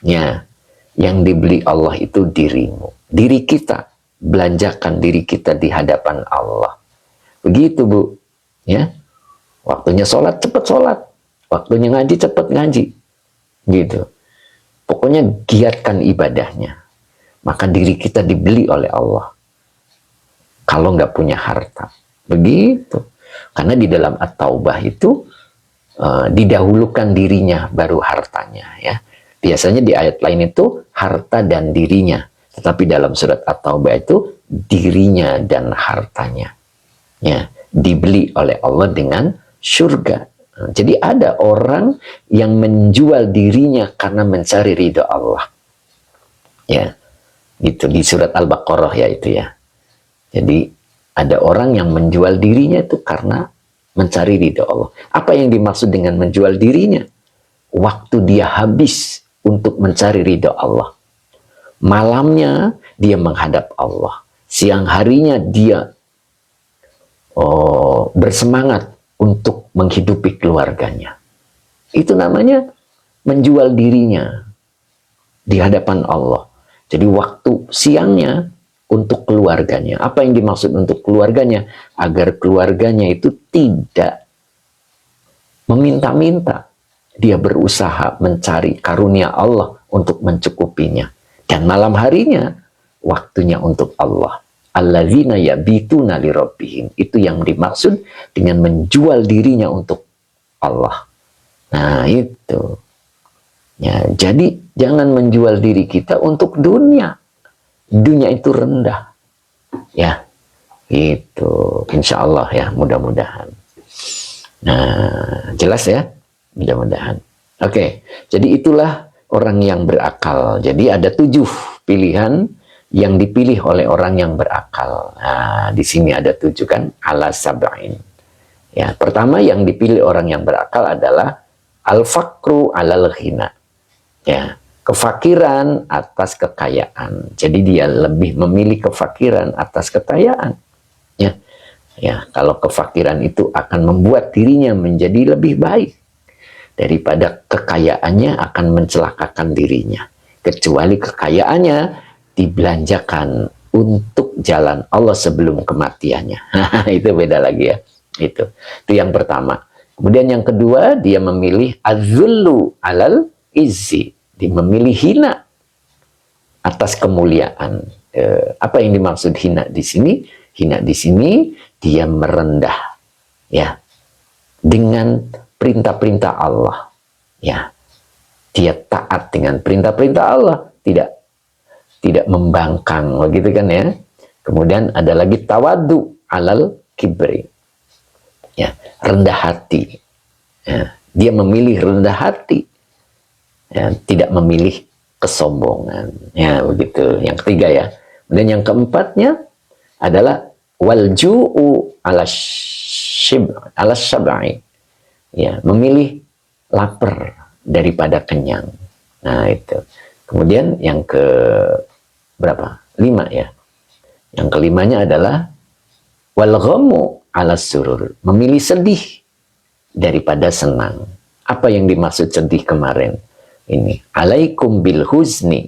Ya, yang dibeli Allah itu dirimu. Diri kita, belanjakan diri kita di hadapan Allah. Begitu, Bu. Ya. Waktunya sholat, cepat sholat. Waktunya ngaji, cepat ngaji. Gitu. Pokoknya giatkan ibadahnya. Maka diri kita dibeli oleh Allah. Kalau nggak punya harta. Begitu. Karena di dalam At-Taubah itu didahulukan dirinya, baru hartanya. Ya. Biasanya di ayat lain itu harta dan dirinya. Tetapi dalam surat At-Taubah itu dirinya dan hartanya. Ya. Dibeli oleh Allah dengan surga. Jadi ada orang yang menjual dirinya karena mencari ridho Allah. Ya, gitu di surat Al-Baqarah ya itu ya. Jadi ada orang yang menjual dirinya itu karena mencari ridho Allah. Apa yang dimaksud dengan menjual dirinya? Waktu dia habis untuk mencari ridho Allah. Malamnya dia menghadap Allah. Siang harinya dia bersemangat untuk menghidupi keluarganya. Itu namanya menjual dirinya di hadapan Allah. Jadi waktu siangnya untuk keluarganya. Apa yang dimaksud untuk keluarganya? Agar keluarganya itu tidak meminta-minta. Dia berusaha mencari karunia Allah untuk mencukupinya. Dan malam harinya, waktunya untuk Allah. Alladzina yabituna li rabbihim. Itu yang dimaksud dengan menjual dirinya untuk Allah. Nah, itu. Ya, jadi jangan menjual diri kita untuk dunia. Dunia itu rendah. Ya, itu. Insya Allah ya, mudah-mudahan. Nah, jelas ya? Mudah-mudahan. Oke, jadi itulah orang yang berakal. Jadi ada 7 pilihan yang dipilih oleh orang yang berakal. Nah, di sini ada 7 kan? Ala sab'in. Ya, pertama yang dipilih orang yang berakal adalah al-fakru alal ghina. Ya, kefakiran atas kekayaan. Jadi dia lebih memilih kefakiran atas kekayaan. Ya, ya, kalau kefakiran itu akan membuat dirinya menjadi lebih baik daripada kekayaannya akan mencelakakan dirinya. Kecuali kekayaannya dibelanjakan untuk jalan Allah sebelum kematiannya. Itu beda lagi ya. Itu yang pertama. Kemudian yang kedua, dia memilih az-zullu alal izzi. Dia memilih hina atas kemuliaan. Apa yang dimaksud hina di sini? Hina di sini dia merendah ya dengan perintah-perintah Allah. Ya. Dia taat dengan perintah-perintah Allah, tidak membangkang begitu kan ya. Kemudian ada lagi tawadu alal kibri. Ya, rendah hati. Ya, dia memilih rendah hati. Ya, tidak memilih kesombongan. Ya, begitu. Yang ketiga ya. Dan yang keempatnya adalah walju'u ala syab'i. Ya, memilih lapar daripada kenyang. Nah, itu. Kemudian yang ke berapa? 5 ya. Yang kelimanya adalah wal ghamu ala surur. Memilih sedih daripada senang. Apa yang dimaksud sedih kemarin? Ini alaikum bil huzni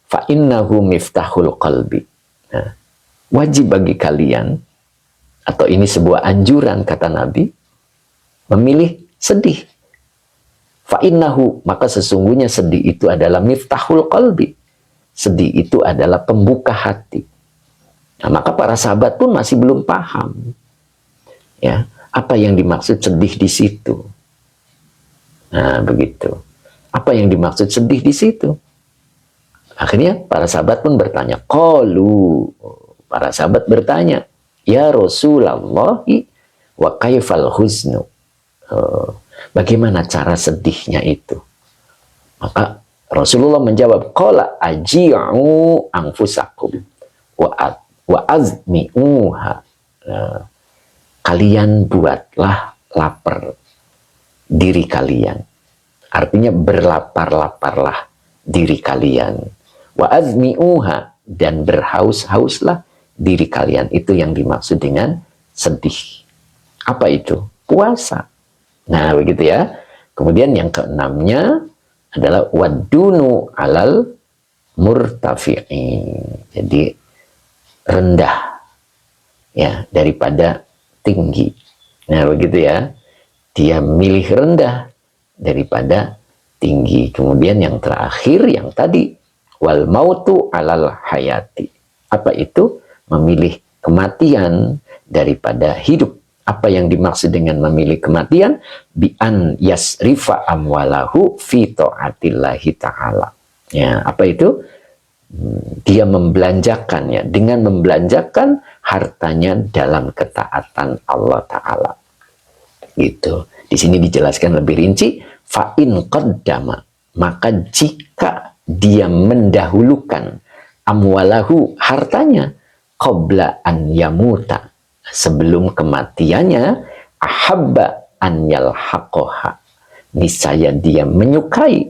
fa innahu miftahul qalbi. Nah, wajib bagi kalian, atau ini sebuah anjuran kata Nabi, memilih sedih. Fa innahu, maka sesungguhnya sedih itu adalah miftahul qalbi. Sedih itu adalah pembuka hati. Nah, maka para sahabat pun masih belum paham ya, apa yang dimaksud sedih di situ. Nah, begitu. Apa yang dimaksud sedih di situ? Akhirnya para sahabat pun bertanya. Qalu, para sahabat bertanya, ya Rasulullah wa kaifal huznu. Bagaimana cara sedihnya itu? Maka Rasulullah menjawab, qala aji'u anfusakum wa azmi'uha. Kalian buatlah lapar diri kalian. Artinya berlapar-laparlah diri kalian. Wa azmi'uha, dan berhaus-hauslah diri kalian. Itu yang dimaksud dengan sedih. Apa itu? Puasa. Nah, begitu ya. Kemudian yang keenamnya adalah wadunu alal murtafi'i. Jadi rendah ya daripada tinggi. Nah, begitu ya. Dia milih rendah daripada tinggi. Kemudian yang terakhir yang tadi wal mautu alal hayati. Apa itu? Memilih kematian daripada hidup. Apa yang dimaksud dengan memilih kematian? Bi an yasrifa amwalahu fi ta'atillahi ta'ala. Ya, apa itu? Dia membelanjakan ya, dengan membelanjakan hartanya dalam ketaatan Allah Ta'ala. Gitu. Di sini dijelaskan lebih rinci, fa in qaddama, maka jika dia mendahulukan amwalahu, hartanya, qabla an yamuta, sebelum kematiannya, ahabba an yalhaqoha, niscaya dia menyukai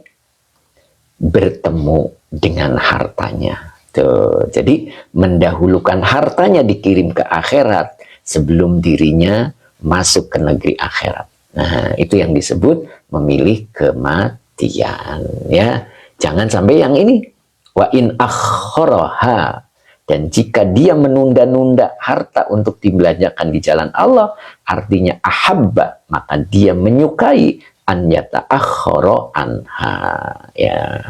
bertemu dengan hartanya. Tuh, jadi mendahulukan hartanya dikirim ke akhirat sebelum dirinya masuk ke negeri akhirat. Nah, itu yang disebut memilih kematian ya. Jangan sampai yang ini wa in akharaha Dan jika dia menunda-nunda harta untuk dibelanjakan di jalan Allah, artinya ahabba, maka dia menyukai an yata'akhkhara anha. Ya,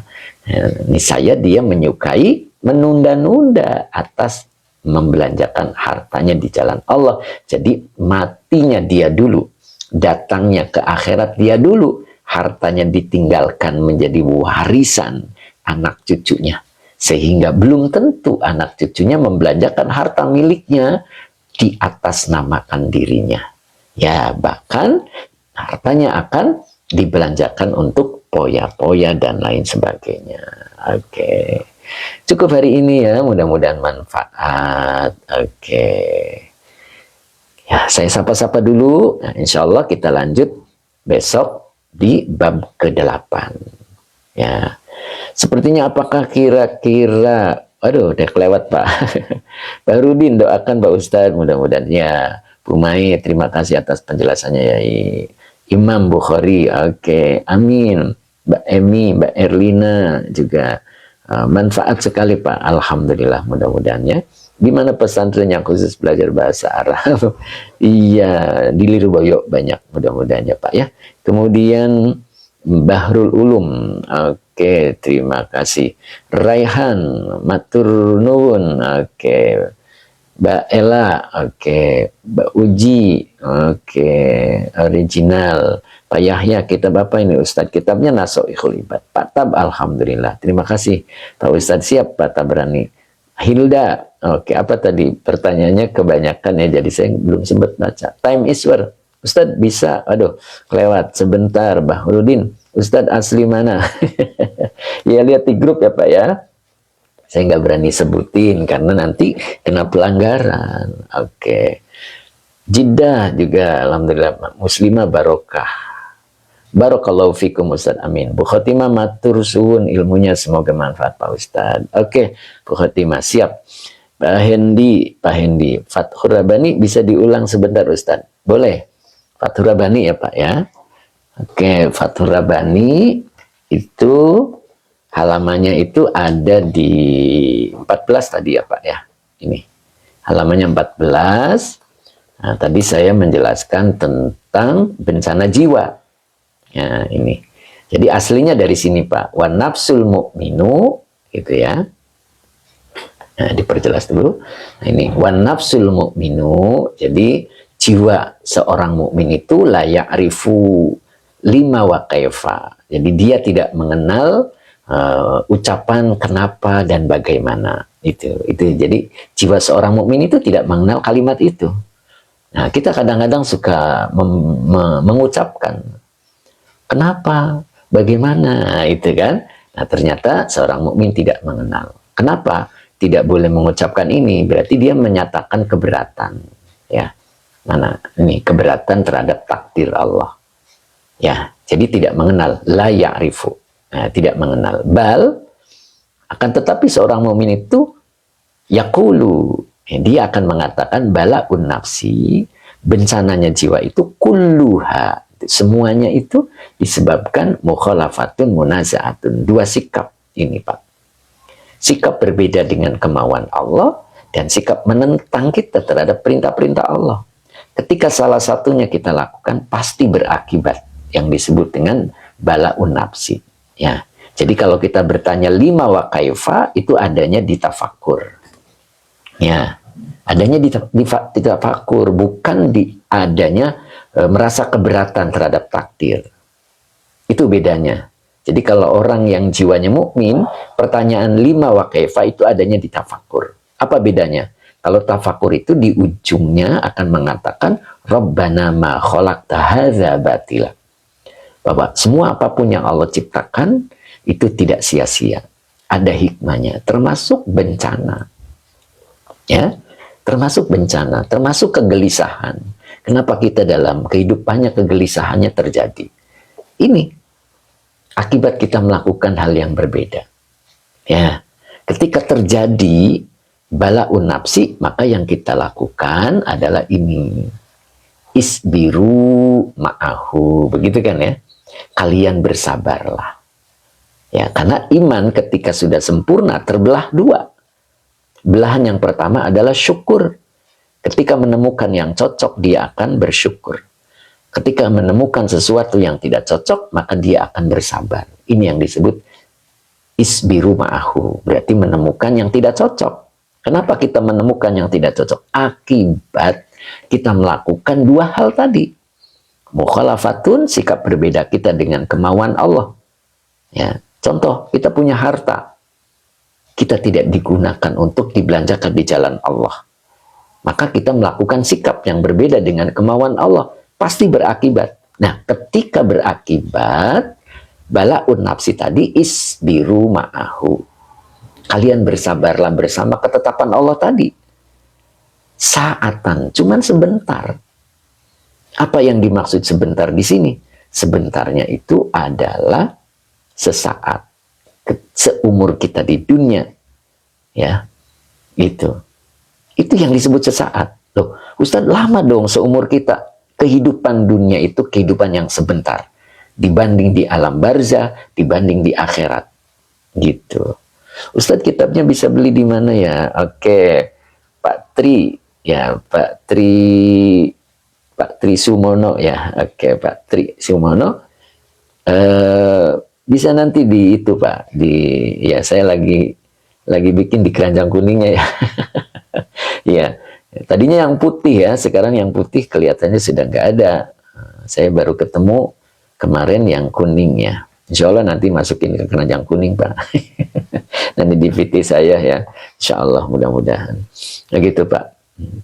ini saya dia menyukai menunda-nunda atas membelanjakan hartanya di jalan Allah. Jadi matinya dia dulu, datangnya ke akhirat dia dulu, hartanya ditinggalkan menjadi warisan anak cucunya. Sehingga belum tentu anak cucunya membelanjakan harta miliknya di atas namakan dirinya. Ya, bahkan hartanya akan dibelanjakan untuk poya-poya dan lain sebagainya. Oke. Cukup hari ini ya, mudah-mudahan manfaat. Oke. Ya, saya sapa-sapa dulu. Nah, insya Allah kita lanjut besok di bab ke-8. Ya. Sepertinya apakah kira-kira, aduh udah kelewat Pak. Pak Rudin doakan Pak Ustadz, mudah-mudahan ya. Bu Mai, terima kasih atas penjelasannya ya. Imam Bukhari, oke, amin. Mbak Emi, Mbak Erlina juga manfaat sekali Pak. Alhamdulillah, mudah-mudahan ya. Gimana pesantren yang khusus belajar bahasa Arab? Iya, di Lirboyo banyak, mudah-mudahan ya Pak ya. Kemudian Bahrul Ulum, oke, terima kasih. Raihan, Matur Nuwun, oke. Mbak Ella, oke. Mbak Uji, oke. Original. Pak Yahya, kitab apa ini Ustadz? Kitabnya Nasoihul Ibad. Pak Tab, alhamdulillah. Terima kasih. Pak Ustadz siap, Pak Tabrani. Hilda, oke. Apa tadi? Pertanyaannya kebanyakan ya, jadi saya belum sempat baca. Time is war. Ustadz bisa, aduh, kelewat sebentar, Bahrudin. Ustadz asli mana? Ya lihat di grup ya Pak ya. Saya nggak berani sebutin karena nanti kena pelanggaran. Oke. Jeddah juga, alhamdulillah, muslimah barokah. Barakallahu fikum Ustadz, amin. Bu Khotimah matur suwun ilmunya, semoga manfaat Pak Ustadz. Oke, Bu Khotimah siap. Pak Hendi, Fathur Rabbani bisa diulang sebentar Ustadz? Boleh? Fathur Rabbani ya Pak ya. Oke, Fathur Rabbani itu halamannya itu ada di 14 tadi ya Pak ya. Ini halamannya 14. Nah, tadi saya menjelaskan tentang bencana jiwa. Ya, ini. Jadi aslinya dari sini Pak. Wa nafsul mu'minu gitu ya. Nah, diperjelas dulu. Nah, ini wa nafsul mu'minu. Jadi jiwa seorang mukmin itu la ya'rifu lima wa kaifa. Jadi dia tidak mengenal ucapan kenapa dan bagaimana. Itu. Jadi jiwa seorang mukmin itu tidak mengenal kalimat itu. Nah, kita kadang-kadang suka mengucapkan kenapa, bagaimana, itu kan. Nah, ternyata seorang mukmin tidak mengenal. Kenapa tidak boleh mengucapkan ini? Berarti dia menyatakan keberatan, ya. Mana ini keberatan terhadap takdir Allah, ya. Jadi tidak mengenal, la ya'rifu, nah, tidak mengenal. Bal, akan tetapi seorang mukmin itu yaqulu, dia akan mengatakan balaun nafsi, bencananya jiwa itu kulluha, semuanya itu disebabkan mukhalafatun munazaatun, dua sikap ini Pak. Sikap berbeda dengan kemauan Allah dan sikap menentang kita terhadap perintah-perintah Allah. Ketika salah satunya kita lakukan, pasti berakibat yang disebut dengan balaun nafsi. Ya, jadi kalau kita bertanya lima wa kaifa, itu adanya di tafakur. Ya, adanya di tafakur, bukan di adanya merasa keberatan terhadap takdir. Itu bedanya. Jadi kalau orang yang jiwanya mukmin, pertanyaan lima wa kaifa itu adanya di tafakur. Apa bedanya? Kalau tafakur itu di ujungnya akan mengatakan Rabbana ma khalaqta hadza batila. Bahwa semua apapun yang Allah ciptakan itu tidak sia-sia. Ada hikmahnya, termasuk bencana. Ya, termasuk bencana, termasuk kegelisahan. Kenapa kita dalam kehidupannya kegelisahannya terjadi? Ini akibat kita melakukan hal yang berbeda. Ya, ketika terjadi balaun nafsi, maka yang kita lakukan adalah ini. Isbiru ma'ahu, begitu kan ya? Kalian bersabarlah. Ya, karena iman ketika sudah sempurna terbelah dua. Belahan yang pertama adalah syukur. Ketika menemukan yang cocok, dia akan bersyukur. Ketika menemukan sesuatu yang tidak cocok, maka dia akan bersabar. Ini yang disebut isbiru ma'ahu. Berarti menemukan yang tidak cocok. Kenapa kita menemukan yang tidak cocok? Akibat kita melakukan dua hal tadi. Mukhalafatun, sikap berbeda kita dengan kemauan Allah. Ya, contoh, kita punya harta. Kita tidak digunakan untuk dibelanjakan di jalan Allah. Maka kita melakukan sikap yang berbeda dengan kemauan Allah. Pasti berakibat. Nah, ketika berakibat, bala'un nafsi tadi isbiru ma'ahu. Kalian bersabarlah bersama ketetapan Allah tadi. Saatan, cuman sebentar. Apa yang dimaksud sebentar di sini? Sebentarnya itu adalah sesaat. Seumur kita di dunia. Ya, itu. Itu yang disebut sesaat. Loh, Ustaz, lama dong seumur kita. Kehidupan dunia itu kehidupan yang sebentar. Dibanding di alam barzah, dibanding di akhirat. Gitu. Ustaz, kitabnya bisa beli di mana ya? Oke, Pak Tri. Ya, Pak Tri Sumono ya. Oke, Pak Tri Sumono. Bisa nanti di itu, Pak. Ya, saya lagi bikin di keranjang kuningnya ya. Ya, tadinya yang putih ya, sekarang yang putih kelihatannya sudah nggak ada. Saya baru ketemu kemarin yang kuning ya. Insya Allah nanti masukin ke keranjang kuning, Pak. Nanti di VT saya ya. Insya Allah mudah-mudahan. Nah gitu, Pak.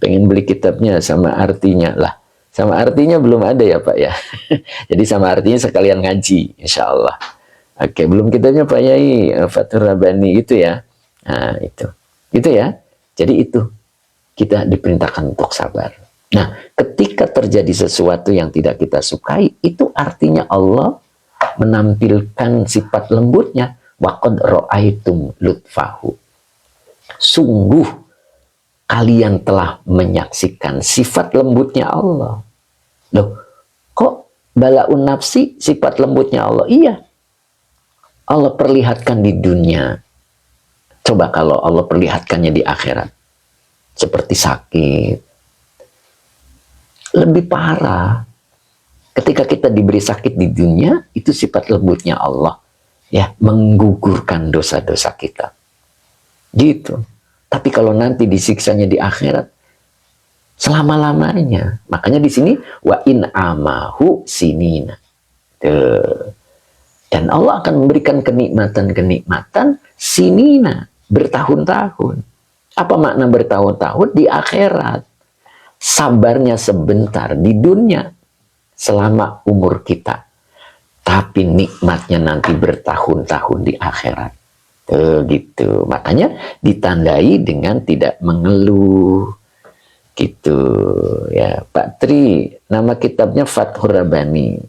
Pengen beli kitabnya sama artinya lah. Sama artinya belum ada ya, Pak ya. Jadi sama artinya sekalian ngaji, insya Allah. Oke, belum kitabnya Pak Yai Fathur Rabbani itu ya. Nah, itu ya. Jadi itu kita diperintahkan untuk sabar. Nah, ketika terjadi sesuatu yang tidak kita sukai, itu artinya Allah menampilkan sifat lembutnya. Waqad ra'aitum lutfahu. Sungguh kalian telah menyaksikan sifat lembutnya Allah. Loh, kok bala'un nafsi sifat lembutnya Allah? Iya. Allah perlihatkan di dunia. Coba kalau Allah perlihatkannya di akhirat. Seperti sakit. Lebih parah. Ketika kita diberi sakit di dunia, itu sifat lembutnya Allah. Ya, menggugurkan dosa-dosa kita. Gitu. Tapi kalau nanti disiksanya di akhirat, selama-lamanya. Makanya di sini, wa in amahu sinina. Dan Allah akan memberikan kenikmatan-kenikmatan sinina. Bertahun-tahun. Apa makna bertahun-tahun? Di akhirat. Sabarnya sebentar di dunia. Selama umur kita. Tapi nikmatnya nanti bertahun-tahun di akhirat. Gitu. Makanya ditandai dengan tidak mengeluh. Gitu. Ya, Pak Tri, nama kitabnya Fathur Rabbani.